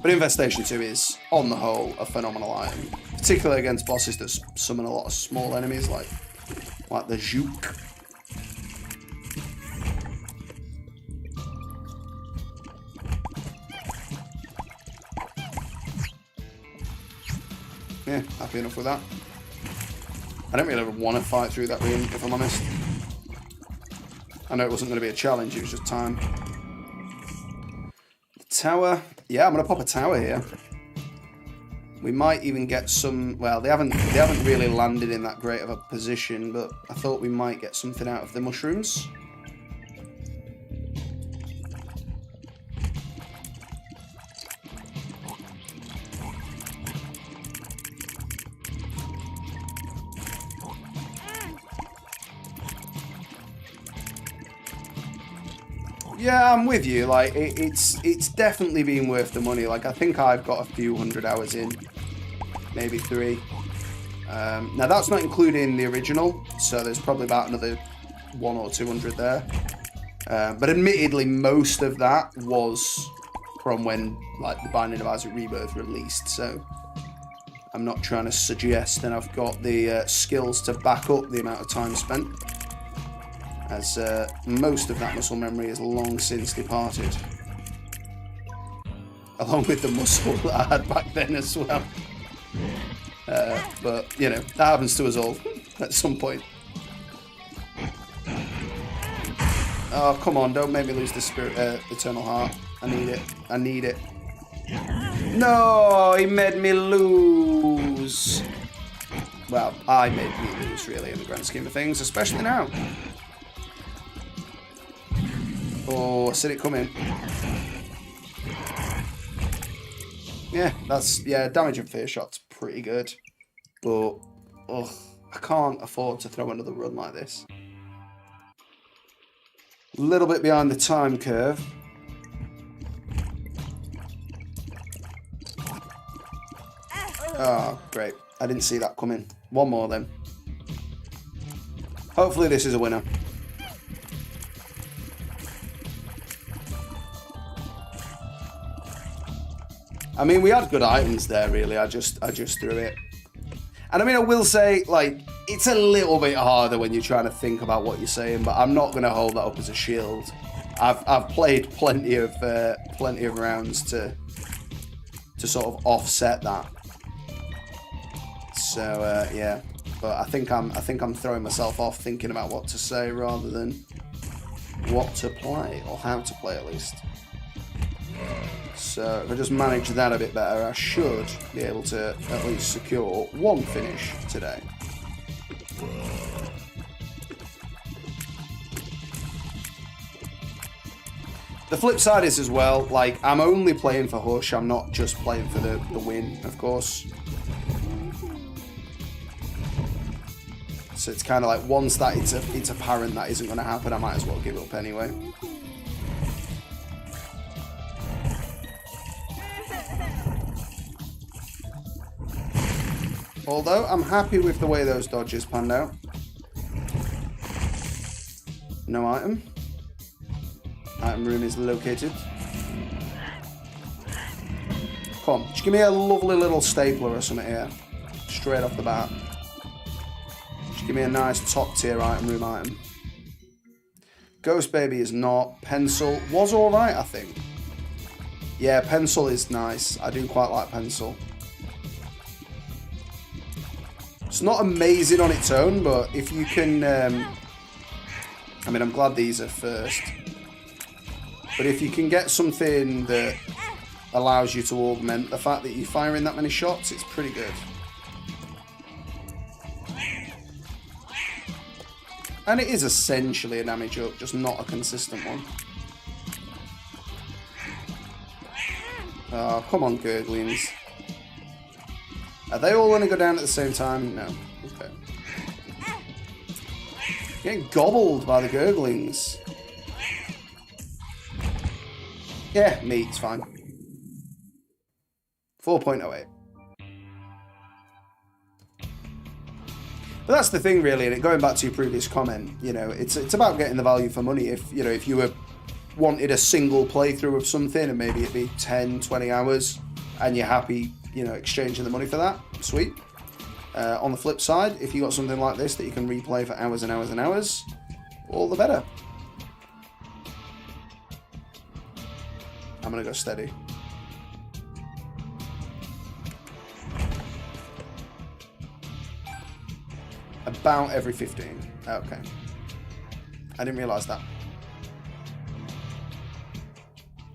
But Infestation 2 is, on the whole, a phenomenal item. Particularly against bosses that summon a lot of small enemies, like the Juke. Yeah, happy enough with that. I don't really want to fight through that room, if I'm honest. I know it wasn't going to be a challenge, it was just time. The tower. Yeah, I'm going to pop a tower here. We might even get some... Well, they haven't really landed in that great of a position, but I thought we might get something out of the mushrooms. Yeah, I'm with you. Like, it's definitely been worth the money. Like, I think I've got a few hundred hours in, maybe 3. Now that's not including the original, so there's probably about another 100 or 200 there. But admittedly, most of that was from when like the Binding of Isaac Rebirth released, so I'm not trying to suggest that I've got the skills to back up the amount of time spent, as most of that muscle memory is long since departed, along with the muscle that I had back then as well. But you know, that happens to us all at some point. Oh, come on, don't make me lose the spirit, Eternal Heart. I need it. I need it. No, he made me lose. Well, I made me lose, really, in the grand scheme of things, especially now. Oh, I see it coming. Yeah, damage and fear shot's pretty good. But, ugh, I can't afford to throw another run like this. A little bit behind the time curve. Oh, great. I didn't see that coming. One more then. Hopefully this is a winner. I mean, we had good items there, really. I just threw it. And I mean, I will say, like, it's a little bit harder when you're trying to think about what you're saying, but I'm not going to hold that up as a shield. I've played plenty of rounds to sort of offset that. So yeah, but I think I'm throwing myself off thinking about what to say rather than what to play, or how to play at least. So if I just manage that a bit better, I should be able to at least secure one finish today. The flip side is as well, like, I'm only playing for Hush, I'm not just playing for the win, of course. So it's kind of like, once that it's apparent that isn't going to happen, I might as well give up anyway. Although, I'm happy with the way those dodges panned out. No item. Item room is located. Come on, just give me a lovely little stapler or something here. Straight off the bat. Just give me a nice top tier item room item. Ghost Baby is not. Pencil was alright, I think. Yeah, Pencil is nice. I do quite like Pencil. It's not amazing on its own, but if you can... I mean, I'm glad these are first. But if you can get something that allows you to augment the fact that you're firing that many shots, it's pretty good. And it is essentially a damage up, just not a consistent one. Oh, come on, Gurglings. Are they all going to go down at the same time? No. Okay. Getting gobbled by the Gurglings. Yeah, me, it's fine. 4.08. But that's the thing, really, and going back to your previous comment, you know, it's about getting the value for money. If you wanted a single playthrough of something, and maybe it'd be 10, 20 hours, and you're happy, you know, exchanging the money for that, sweet. On the flip side, if you got something like this that you can replay for hours and hours and hours, all the better. I'm gonna go steady. About every 15. Okay. I didn't realise that.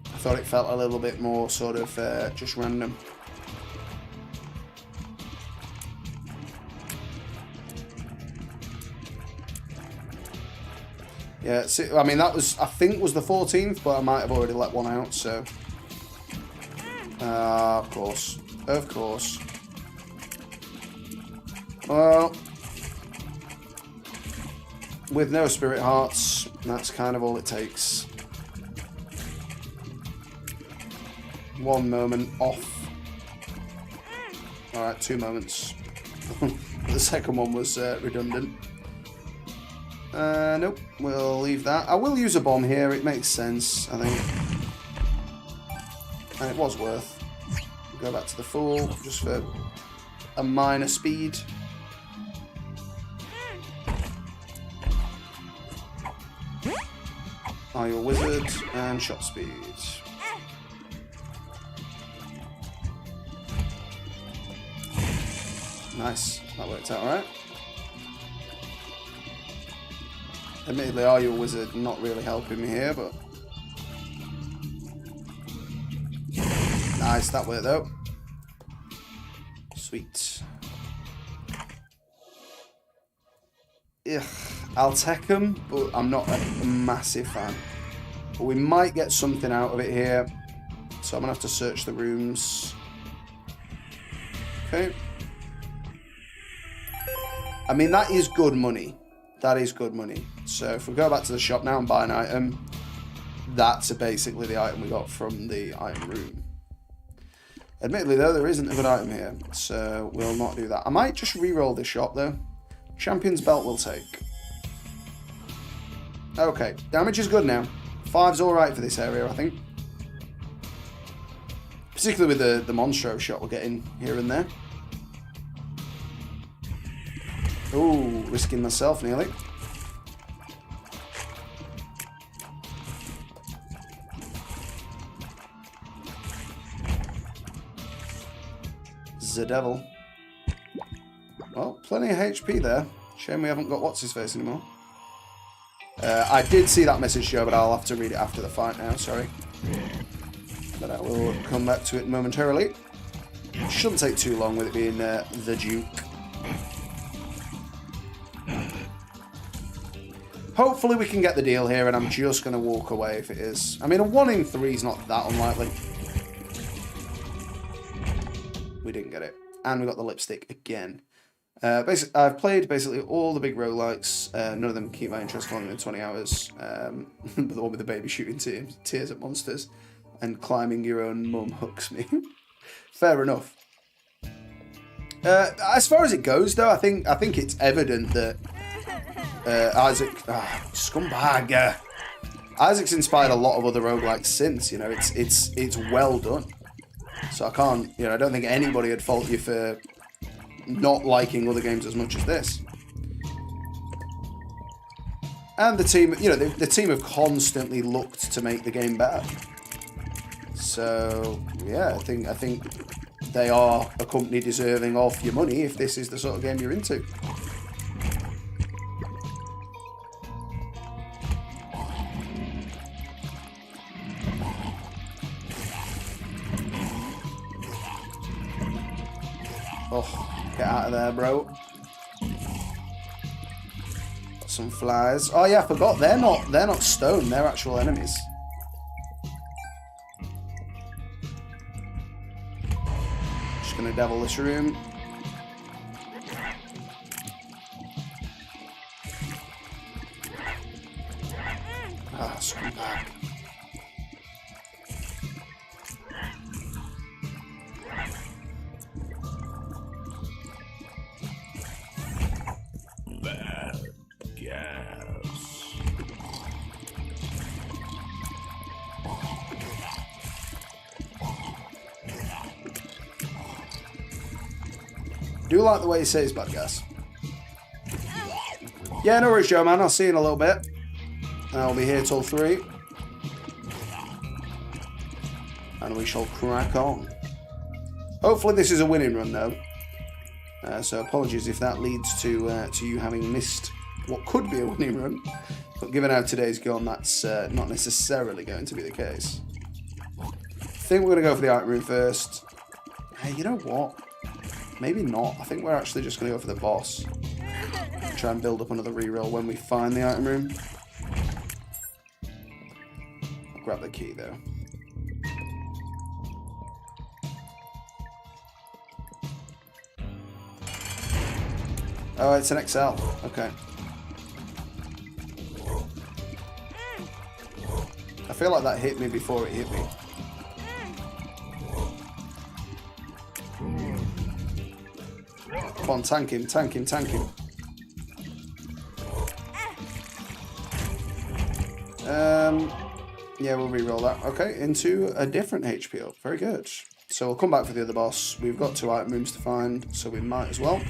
I thought it felt a little bit more sort of just random. Yeah, see, I mean, that was, I think, was the 14th, but I might have already let one out, so... of course. Of course. Well... with no Spirit Hearts, that's kind of all it takes. One moment off. Alright, 2 moments. The second one was redundant. Nope, we'll leave that. I will use a bomb here, it makes sense, I think. And it was worth. Go back to the Fool, just for a minor speed. Are your Wizard and shot speed. Nice, that worked out alright. Admittedly, Are You a Wizard not really helping me here, but nice, that worked though. Sweet. Ugh, I'll take them, but I'm not a massive fan. But we might get something out of it here, so I'm gonna have to search the rooms. Okay. I mean, that is good money. That is good money. So if we go back to the shop now and buy an item, that's basically the item we got from the item room. Admittedly, though, there isn't a good item here, so we'll not do that. I might just re-roll this shop, though. Champion's Belt will take. Okay, damage is good now. 5's alright for this area, I think. Particularly with the Monstro shot we're getting here and there. Ooh, risking myself nearly. The devil. Well, plenty of HP there. Shame we haven't got what's-his-face anymore. I did see that message, Joe, but I'll have to read it after the fight now, sorry. But I will come back to it momentarily. Shouldn't take too long with it being the Duke. Hopefully we can get the deal here, and I'm just going to walk away if it is. I mean, a 1 in 3 is not that unlikely. We didn't get it. And we got the lipstick again. I've played basically all the big roguelikes. None of them keep my interest longer than 20 hours. But the one with the baby shooting tears at monsters and climbing your own mum hooks me. Fair enough. As far as it goes, though, I think it's evident that Isaac, scumbag. Isaac's inspired a lot of other roguelikes since. You know, it's well done. So I can't, I don't think anybody would fault you for not liking other games as much as this. And the team, the team have constantly looked to make the game better. So yeah, I think they are a company deserving of your money if this is the sort of game you're into. Oh, get out of there, bro. Some flies. Oh yeah, I forgot. They're not stone. They're actual enemies. Just gonna devil this room. Ah, scumbag. Do like the way he says bad gas. Yeah, no worries, Joe, man. I'll see you in a little bit. I'll be here till 3. And we shall crack on. Hopefully this is a winning run, though. So apologies if that leads to you having missed what could be a winning run. But given how today's gone, that's not necessarily going to be the case. I think we're going to go for the item room first. Hey, you know what? Maybe not. I think we're actually just going to go for the boss. Try and build up another reroll when we find the item room. I'll grab the key, though. Oh, it's an XL. Okay. I feel like that hit me before it hit me. Come on, tank him, tank him, tank him. Yeah, we'll re-roll that. Okay, into a different HP up. Very good. So we'll come back for the other boss. We've got 2 item rooms to find, so we might as well.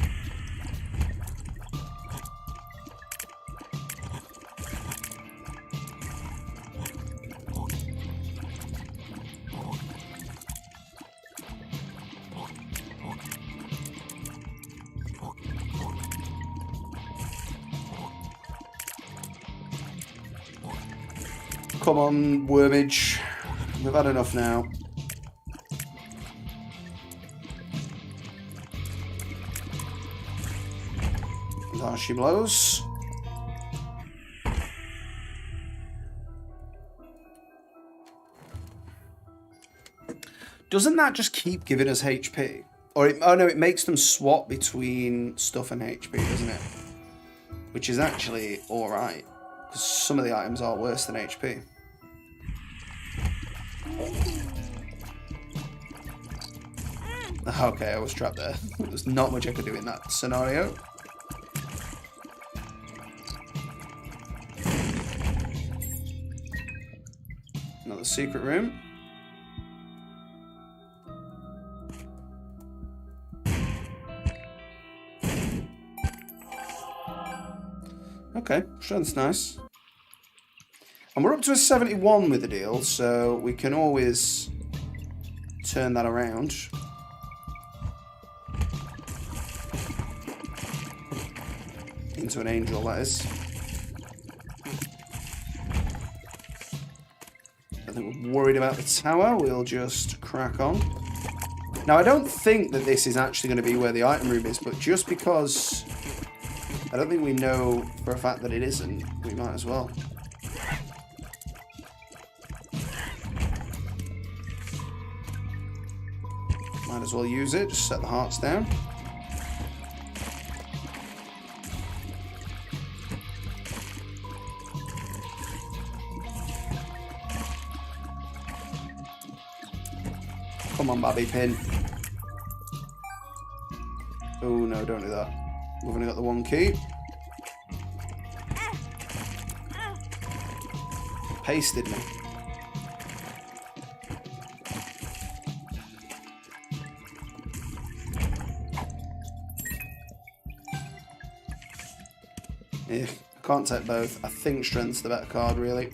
Come on, Wormage. We've had enough now. There she blows. Doesn't that just keep giving us HP? Or oh no, it makes them swap between stuff and HP, doesn't it? Which is actually alright. Because some of the items are worse than HP. Okay, I was trapped there. There's not much I could do in that scenario. Another secret room. Okay, strength's nice. And we're up to a 71 with the deal, so we can always turn that around. Into an angel, that is. I think we're worried about the tower. We'll just crack on. Now, I don't think that this is actually going to be where the item room is, but just because I don't think we know for a fact that it isn't, we might as well. Might as well use it. Just set the hearts down. Come on, Babby Pin. Oh no, don't do that. We've only got the 1 key. Pasted me. Yeah, I can't take both. I think strength's the better card, really.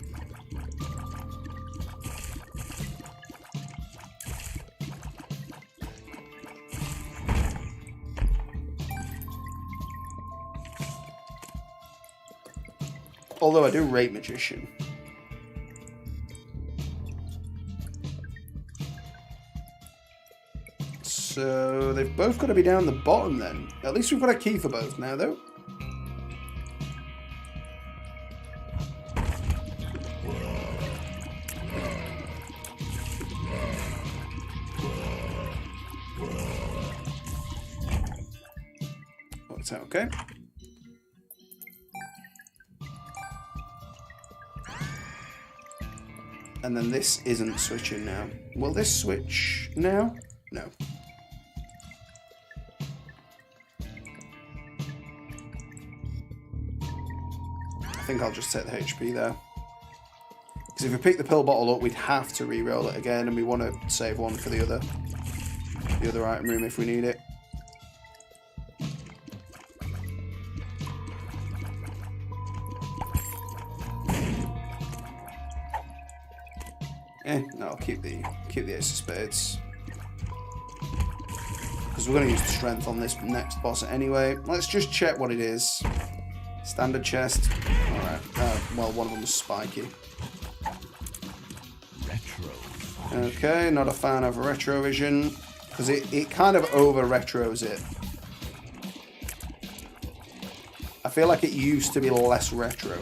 Although I do rate Magician. So they've both got to be down the bottom then. At least we've got a key for both now, though. Works out okay. And then this isn't switching now. Will this switch now? No. I think I'll just take the HP there. Because if we pick the pill bottle up, we'd have to re-roll it again, and we want to save one for the other item room if we need it. No, I'll keep the Ace of Spades. Because we're going to use the strength on this next boss anyway. Let's just check what it is. Standard chest. Alright. Well, one of them was spiky. Retro. Okay, not a fan of Retrovision. Because it kind of over-retros it. I feel like it used to be less retro.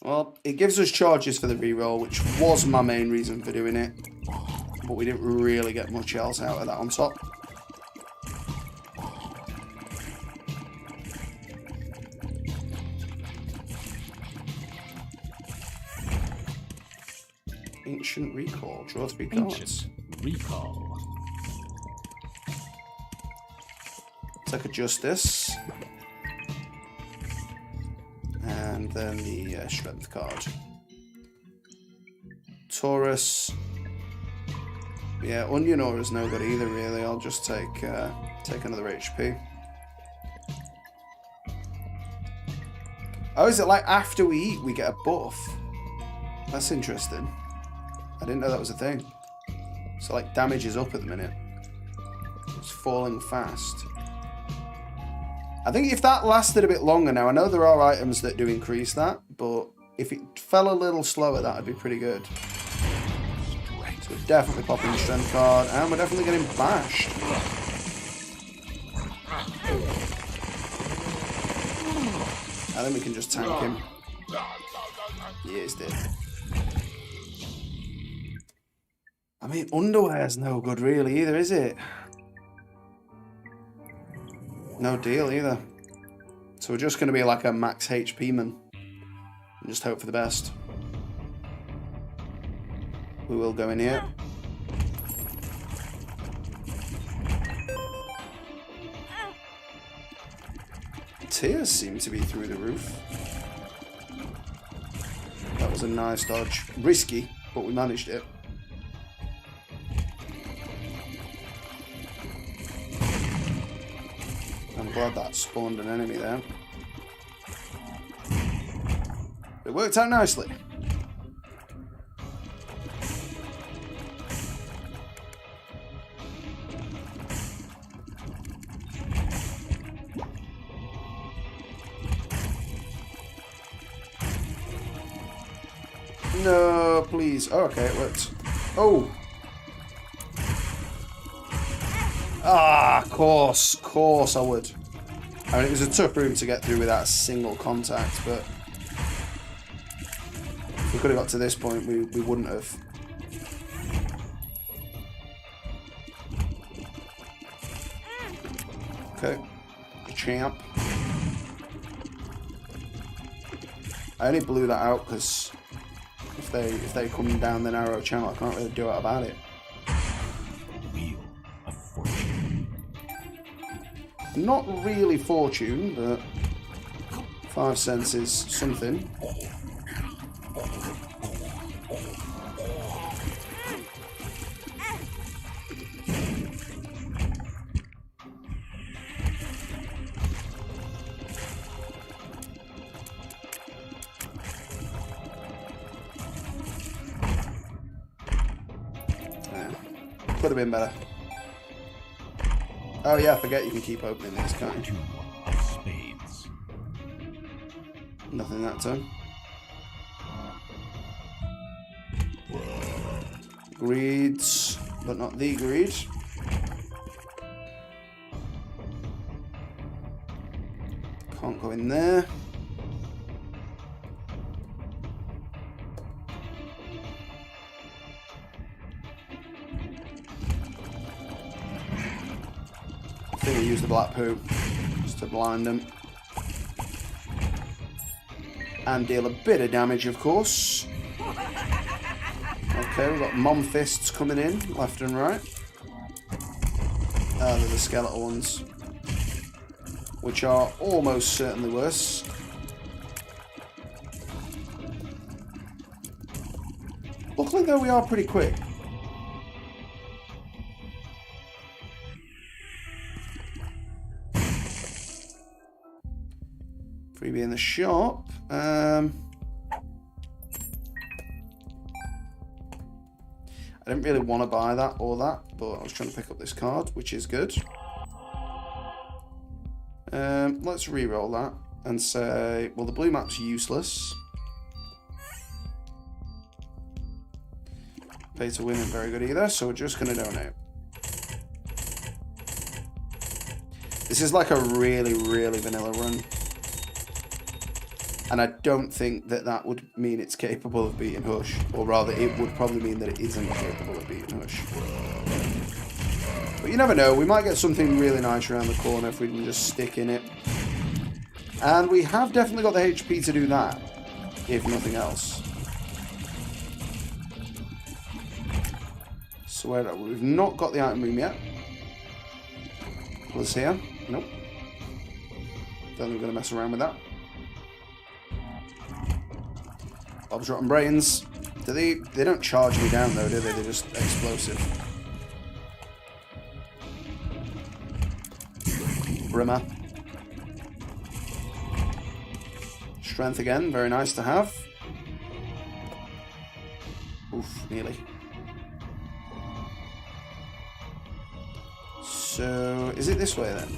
Well, it gives us charges for the reroll, which was my main reason for doing it. but we didn't really get much else out of that on top. Ancient Recall. Draw 3 cards. Ancient Recall. Take a Justice. And then the Strength card. Taurus. Yeah, Onion Aura's no good either, really. I'll just take another HP. Oh, is it like after we eat, we get a buff? That's interesting. I didn't know that was a thing. So, like, damage is up at the minute. It's falling fast. I think if that lasted a bit longer now, I know there are items that do increase that, but if it fell a little slower, that would be pretty good. So we're definitely popping the Strength card, and we're definitely getting bashed. I think we can just tank him. Yeah, he's dead. I mean, Underwear's no good really either, is it? No deal either. So we're just going to be like a max HP man. And just hope for the best. We will go in here. Tears seem to be through the roof. That was a nice dodge. Risky, but we managed it. I'm glad that spawned an enemy there. It worked out nicely. No, please. Oh, okay, it worked. Oh! Ah, of course I would. I mean, it was a tough room to get through without a single contact, but if we could have got to this point, we wouldn't have. Okay, champ. I only blew that out because if they come down the narrow channel, I can't really do it about it. Not really fortune, but 5 cents is something. Yeah. Could have been better. Oh yeah, I forget you can keep opening these, can't you? 2 of spades. Nothing that time. Greeds, but not the greed. Can't go in there. I think we use the black poo just to blind them. And deal a bit of damage, of course. Okay, we've got Mom Fists coming in, left and right. They're the skeletal ones. Which are almost certainly worse. Luckily though, we are pretty quick. Freebie in the shop. I didn't really want to buy that or that, but I was trying to pick up this card, which is good. Let's re-roll that and say, well, the blue map's useless. Pay to win isn't very good either, so we're just going to donate. This is like a really, really vanilla run. And I don't think that that would mean it's capable of beating Hush. Or rather, it would probably mean that it isn't capable of beating Hush. But you never know. We might get something really nice around the corner if we can just stick in it. And we have definitely got the HP to do that. If nothing else. So we've not got the item room yet. Was here? Nope. Don't think we're going to mess around with that. Bob's Rotten Brains. Do they don't charge me down though, do they? They're just explosive. Brimmer. Strength again, very nice to have. Oof, nearly. So, is it this way then?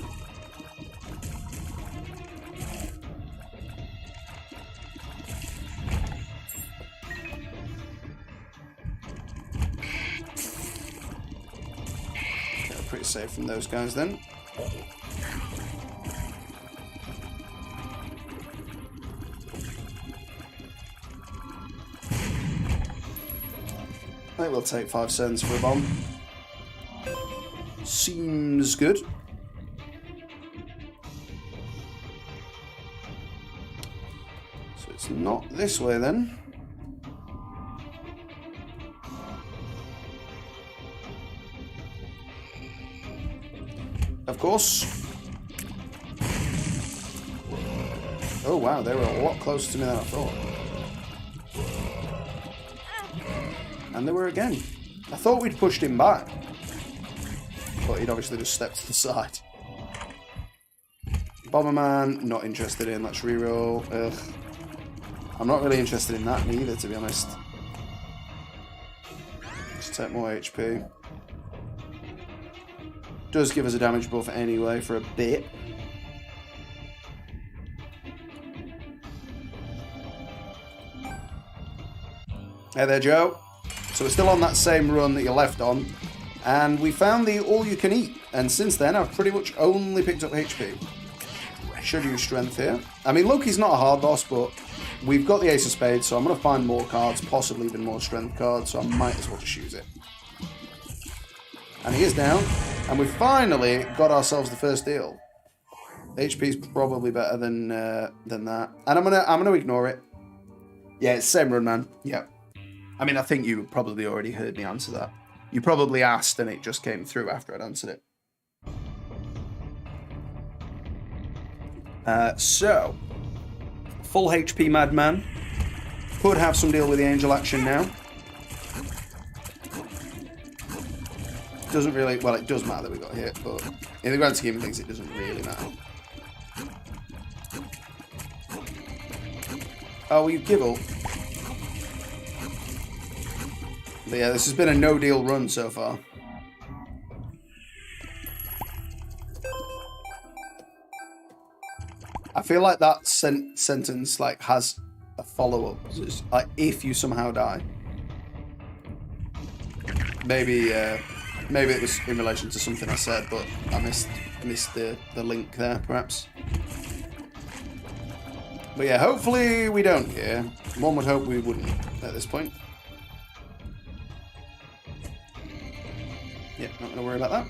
Pretty safe from those guys then. I think we'll take 5 cents for a bomb. Seems good. So it's not this way then. Of course. Oh wow, they were a lot closer to me than I thought. And they were again. I thought we'd pushed him back. But he'd obviously just stepped to the side. Bomberman, not interested in. Let's reroll. Ugh. I'm not really interested in that neither, to be honest. Let's take more HP. Does give us a damage buff anyway for a bit. Hey there, Joe. So we're still on that same run that you left on. And we found the all-you-can-eat. And since then, I've pretty much only picked up HP. Should use strength here. I mean, Loki's not a hard boss, but we've got the Ace of Spades, so I'm going to find more cards, possibly even more strength cards, so I might as well just use it. And he is down. And we finally got ourselves the first deal. HP's probably better than that. And I'm gonna ignore it. Yeah, it's same run, man. Yeah. I mean, I think you probably already heard me answer that. You probably asked and it just came through after I'd answered it. So, full HP Madman. Could have some deal with the angel action now. Doesn't really, well, it does matter that we got hit, but in the grand scheme of things, it doesn't really matter. Oh, well, you give up. But yeah, this has been a no-deal run so far. I feel like that sentence like has a follow-up. So like, if you somehow die. Maybe it was in relation to something I said, but I missed the link there, perhaps. But yeah, hopefully we don't here. One would hope we wouldn't at this point. Yeah, not going to worry about that.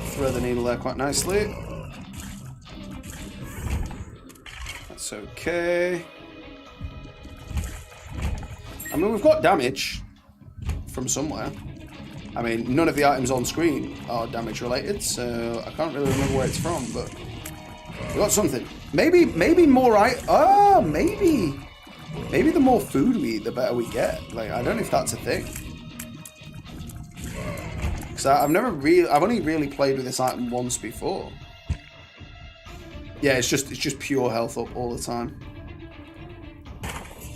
Throw the needle there quite nicely. That's okay. I mean, we've got damage from somewhere. I mean, none of the items on screen are damage related, so I can't really remember where it's from, but we got something. Maybe more maybe the more food we eat, the better we get. Like, I don't know if that's a thing. Because I've only really played with this item once before. Yeah, it's just pure health up all the time.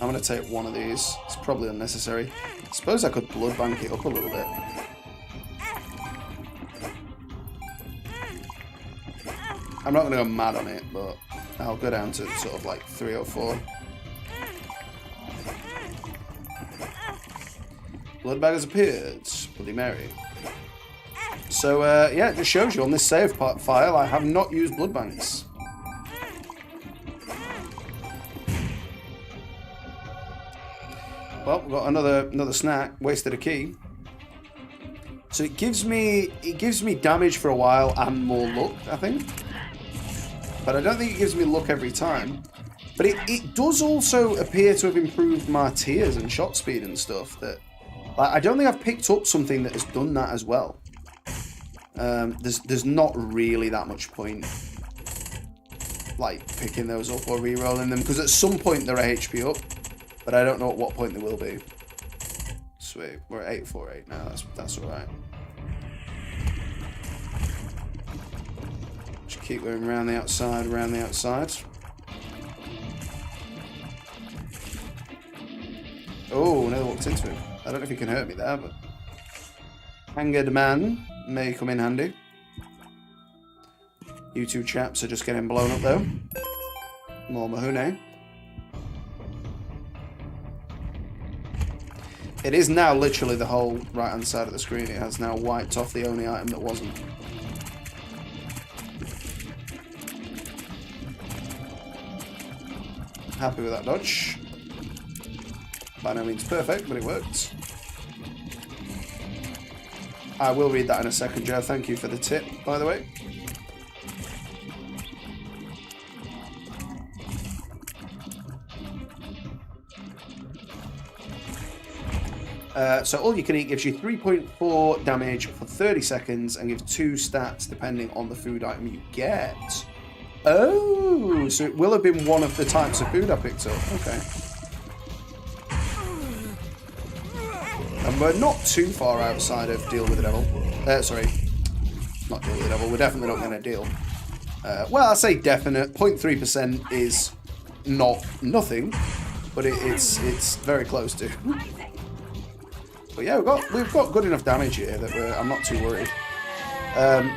I'm going to take one of these. It's probably unnecessary. I suppose I could blood bank it up a little bit. I'm not going to go mad on it, but I'll go down to sort of like 3 or 4. Blood bag has appeared. Bloody Mary. So, yeah, it just shows you on this save file, I have not used blood banks. Well, we've got another snack. Wasted a key. So it gives me damage for a while and more luck, I think. But I don't think it gives me luck every time. But it does also appear to have improved my tears and shot speed and stuff. That, like, I don't think I've picked up something that has done that as well. There's not really that much point, like, picking those up or re-rolling them, because at some point they're HP up, but I don't know at what point they will be. Sweet, we're at 848 now. That's all right. Just keep going around the outside, around the outside. Oh, nearly walked into him. I don't know if he can hurt me there, but Angered Man may come in handy. You two chaps are just getting blown up though. More Mahune. It is now literally the whole right hand side of the screen. It has now wiped off the only item that wasn't. Happy with that dodge. By no means perfect, but it worked. I will read that in a second, Joe. Thank you for the tip, by the way. So all you can eat gives you 3.4 damage for 30 seconds and gives 2 stats depending on the food item you get. Oh, so it will have been one of the types of food I picked up. Okay. And we're not too far outside of Deal with the Devil. Sorry, not Deal with the Devil. We're definitely not going to deal. Well, I say definite. 0.3% is not nothing, but it's very close to. But yeah, we've got good enough damage here that I'm not too worried.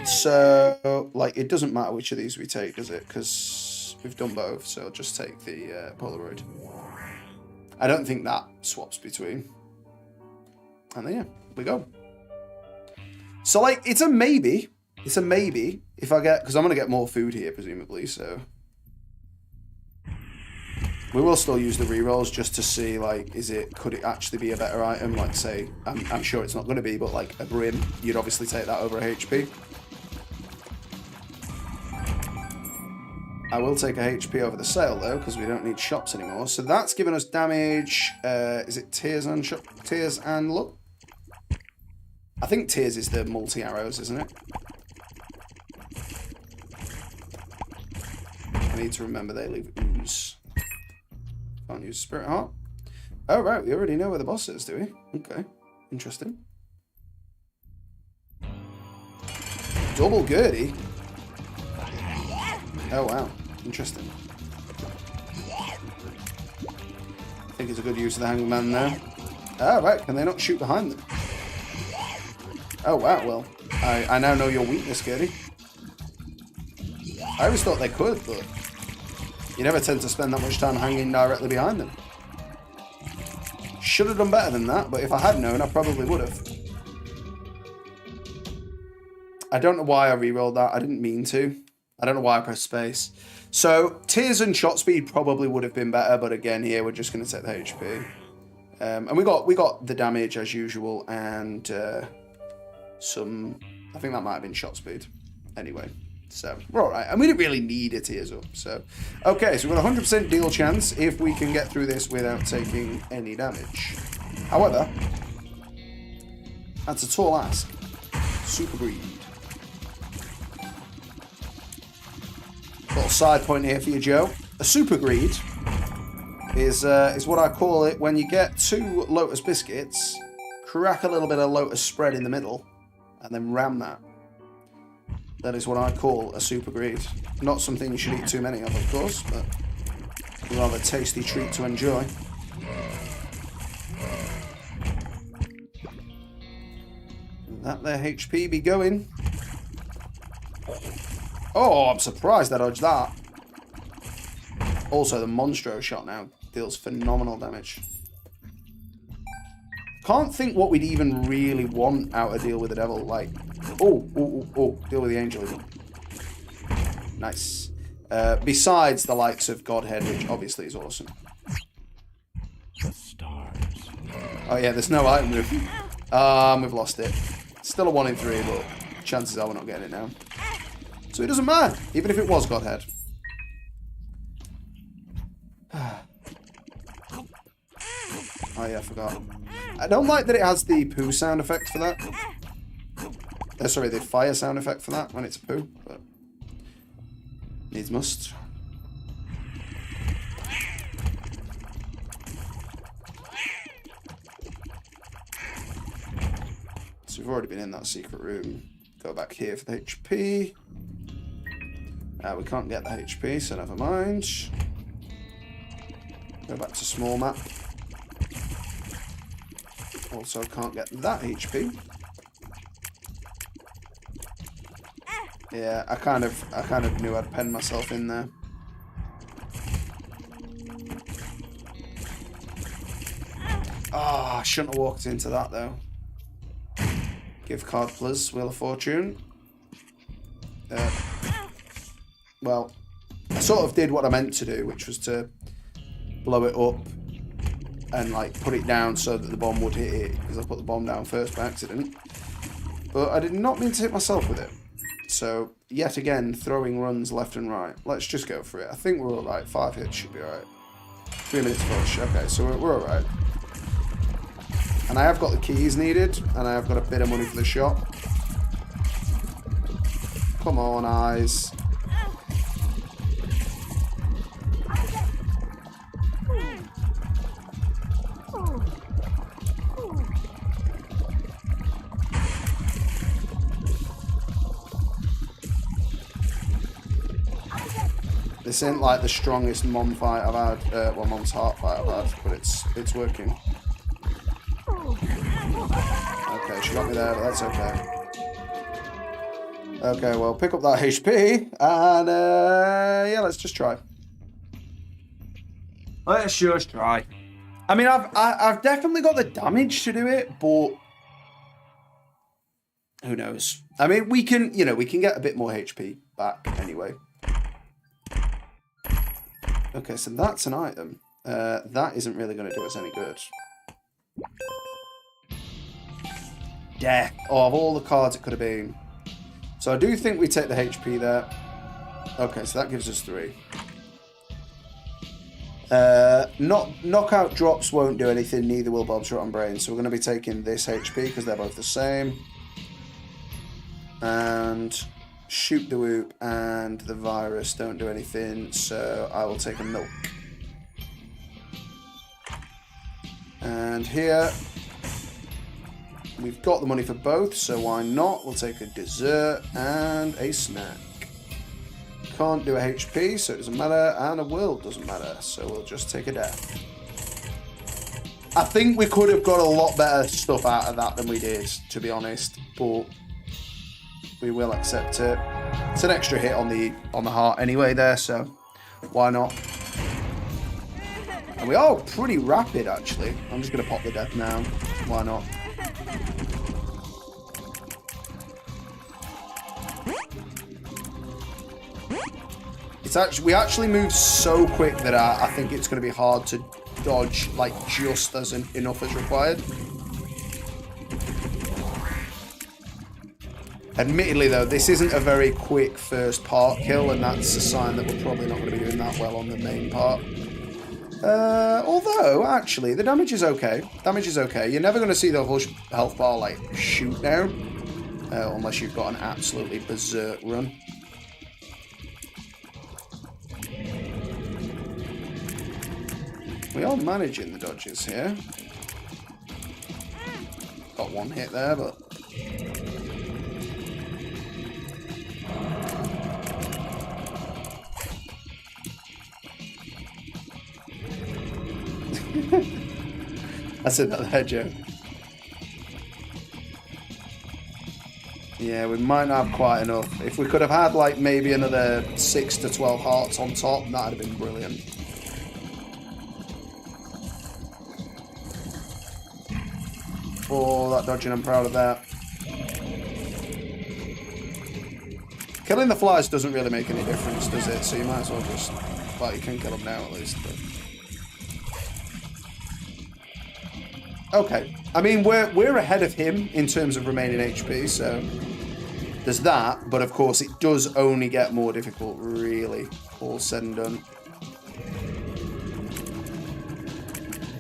So like, it doesn't matter which of these we take, does it? Because we've done both. So I'll just take the Polaroid. I don't think that swaps between. And then, yeah, we go. So, like, it's a maybe. It's a maybe if I get... Because I'm going to get more food here, presumably, so... We will still use the rerolls just to see, like, could it actually be a better item? Like, say, I'm sure it's not going to be, but, like, a Brim, you'd obviously take that over a HP. I will take a HP over the sail, though, because we don't need shops anymore. So that's given us damage. Is it Tears and Luck? I think Tears is the multi-arrows, isn't it? I need to remember they leave ooze. Can't use Spirit Heart. Oh, right, we already know where the boss is, do we? Okay, interesting. Double Gurdy? Oh, wow, interesting. I think it's a good use of the Hangman there. Oh, right, can they not shoot behind them? Oh, wow, well, I now know your weakness, Gurdy. I always thought they could, but you never tend to spend that much time hanging directly behind them. Should have done better than that, but if I had known, I probably would have. I don't know why I rerolled that. I didn't mean to. I don't know why I pressed space. So, Tears and Shot Speed probably would have been better, but again, here we're just going to take the HP. And we got the damage as usual, and some... I think that might have been Shot Speed. Anyway. So, we're alright. And we didn't really need a Tears Up. So, okay, so we've got a 100% deal chance if we can get through this without taking any damage. However, that's a tall ask. Super Greed. Little side point here for you, Joe. A Super Greed is what I call it when you get 2 Lotus Biscuits, crack a little bit of Lotus Spread in the middle, and then ram that. That is what I call a Super Greed. Not something you should eat too many of course, but a rather tasty treat to enjoy. That there HP be going. Oh, I'm surprised I dodged that. Also, the Monstro shot now deals phenomenal damage. Can't think what we'd even really want out of Deal with the Devil. Like, Oh, deal with the angel. Nice. Besides the likes of Godhead, which obviously is awesome. The stars. Oh yeah, there's no item move. We've lost it. Still a 1 in 3, but chances are we're not getting it now. So it doesn't matter, even if it was Godhead. Oh yeah, I forgot. I don't like that it has the poo sound effect for that. Sorry, the fire sound effect for that when it's poo, but needs must. So we've already been in that secret room. Go back here for the HP. We can't get the HP, so never mind. Go back to small map. Also can't get that HP. Yeah, I kind of knew I'd pen myself in there. Ah, I shouldn't have walked into that though. Give card plus, Wheel of Fortune. Well, I sort of did what I meant to do, which was to blow it up and like put it down so that the bomb would hit it, because I put the bomb down first by accident. But I did not mean to hit myself with it. So, yet again, throwing runs left and right. Let's just go for it. I think we're alright. 5 hits should be alright. 3 minutes push. Okay, so we're alright. And I have got the keys needed, and I have got a bit of money for the shop. Come on, eyes. This ain't like the strongest mom fight I've had, well, mom's heart fight I've had, but it's working. Okay, she got me there, but that's okay. Okay, well, pick up that HP, and yeah, let's just try. Let's just try. I mean, I've definitely got the damage to do it, but who knows? I mean, we can get a bit more HP back anyway. Okay, so that's an item. That isn't really going to do us any good. Death. Oh, of all the cards it could have been. So I do think we take the HP there. Okay, so that gives us 3. Knockout drops won't do anything, neither will Bob's Rotten Brain. So we're going to be taking this HP because they're both the same. And Shoot the Whoop and the Virus don't do anything, so I will take a Milk. And here, we've got the money for both, so why not? We'll take a Dessert and a Snack. Can't do a HP, so it doesn't matter, and a Will doesn't matter, so we'll just take a Death. I think we could have got a lot better stuff out of that than we did, to be honest, but we will accept it. It's an extra hit on the heart anyway there, so why not? And we are pretty rapid, actually. I'm just going to pop the Death now. Why not? We actually move so quick that I think it's going to be hard to dodge, like, just as enough as required. Admittedly, though, this isn't a very quick first part kill, and that's a sign that we're probably not going to be doing that well on the main part. Although, actually, the damage is okay. Damage is okay. You're never going to see the whole health bar, like, shoot down, unless you've got an absolutely berserk run. We are managing the dodges here. Got one hit there, but... That's another head joke. Yeah, we might not have quite enough. If we could have had, like, maybe another 6 to 12 hearts on top, that would have been brilliant. Oh, that dodging, I'm proud of that. Killing the flies doesn't really make any difference, does it? So you might as well just... Well, you can kill them now at least, but... Okay. I mean, we're ahead of him in terms of remaining HP, so... There's that, but of course it does only get more difficult, really, all said and done.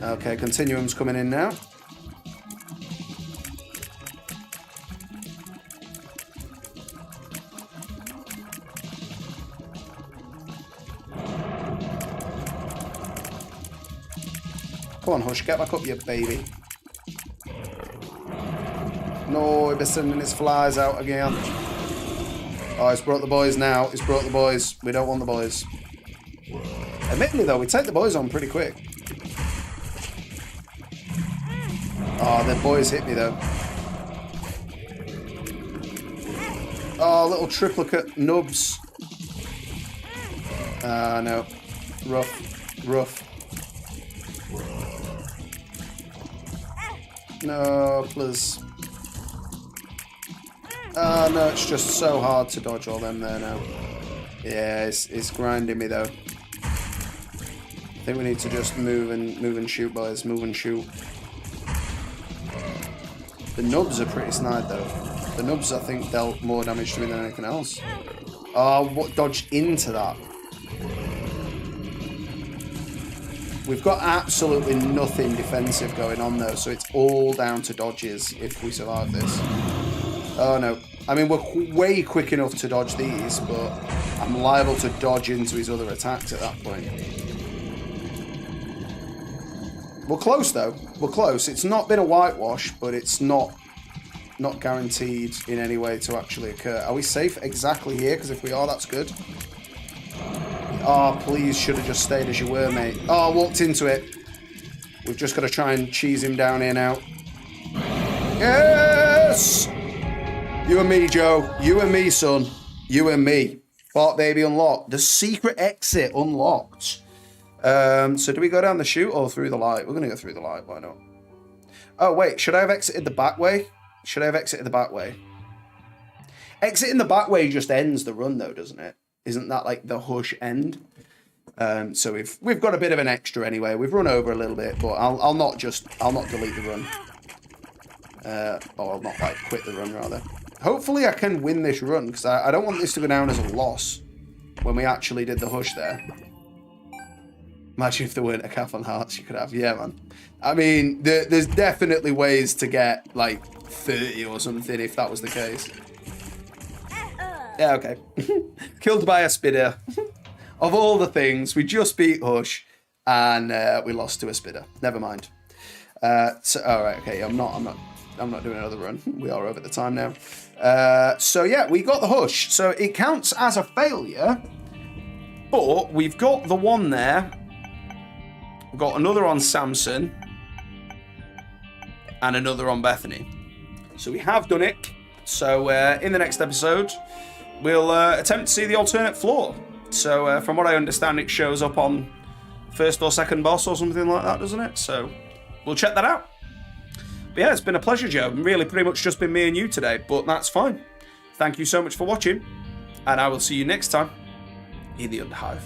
Okay, Continuum's coming in now. Come on, Hush, get back up, you baby. No, he's sending his flies out again. Oh, he's brought the boys now. He's brought the boys. We don't want the boys. Admittedly, though, we take the boys on pretty quick. Oh, the boys hit me, though. Oh, little triplicate nubs. Ah, no. Rough. Rough. No, please. Oh, no, it's just so hard to dodge all them there now. Yeah, it's grinding me, though. I think we need to just move and shoot, boys. Move and shoot. The nubs are pretty snide, though. The nubs, I think, dealt more damage to me than anything else. Oh, what dodged into that? We've got absolutely nothing defensive going on, though, so it's all down to dodges if we survive this. Oh, no. I mean, we're way quick enough to dodge these, but I'm liable to dodge into his other attacks at that point. We're close, though. We're close. It's not been a whitewash, but it's not guaranteed in any way to actually occur. Are we safe exactly here? Because if we are, that's good. Oh, please, should have just stayed as you were, mate. Oh, I walked into it. We've just got to try and cheese him down here now. Yes! You and me, Joe. You and me, son. You and me. Fart baby unlocked. The secret exit unlocked. So do we go down the chute or through the light? We're going to go through the light. Why not? Oh, wait. Should I have exited the back way? Should I have exited the back way? Exiting the back way just ends the run, though, doesn't it? Isn't that like the Hush end? So we've got a bit of an extra anyway. We've run over a little bit, but I'll not delete the run. Or I'll not like quit the run rather. Hopefully I can win this run because I don't want this to go down as a loss when we actually did the Hush there. Imagine if there weren't a cap on hearts you could have. Yeah, man. I mean, there's definitely ways to get like 30 or something if that was the case. Yeah, okay. Killed by a spidder. Of all the things, we just beat Hush and we lost to a spidder. Never mind. So, all right, okay. I'm not doing another run. We are over the time now. So yeah, we got the Hush. So it counts as a failure, but we've got the one there. We've got another on Samson and another on Bethany. So we have done it. So in the next episode, we'll attempt to see the alternate floor. So from what I understand, it shows up on first or second boss or something like that, doesn't it? So we'll check that out. But yeah, it's been a pleasure, Joe. Really pretty much just been me and you today, but that's fine. Thank you so much for watching, and I will see you next time in the Underhive.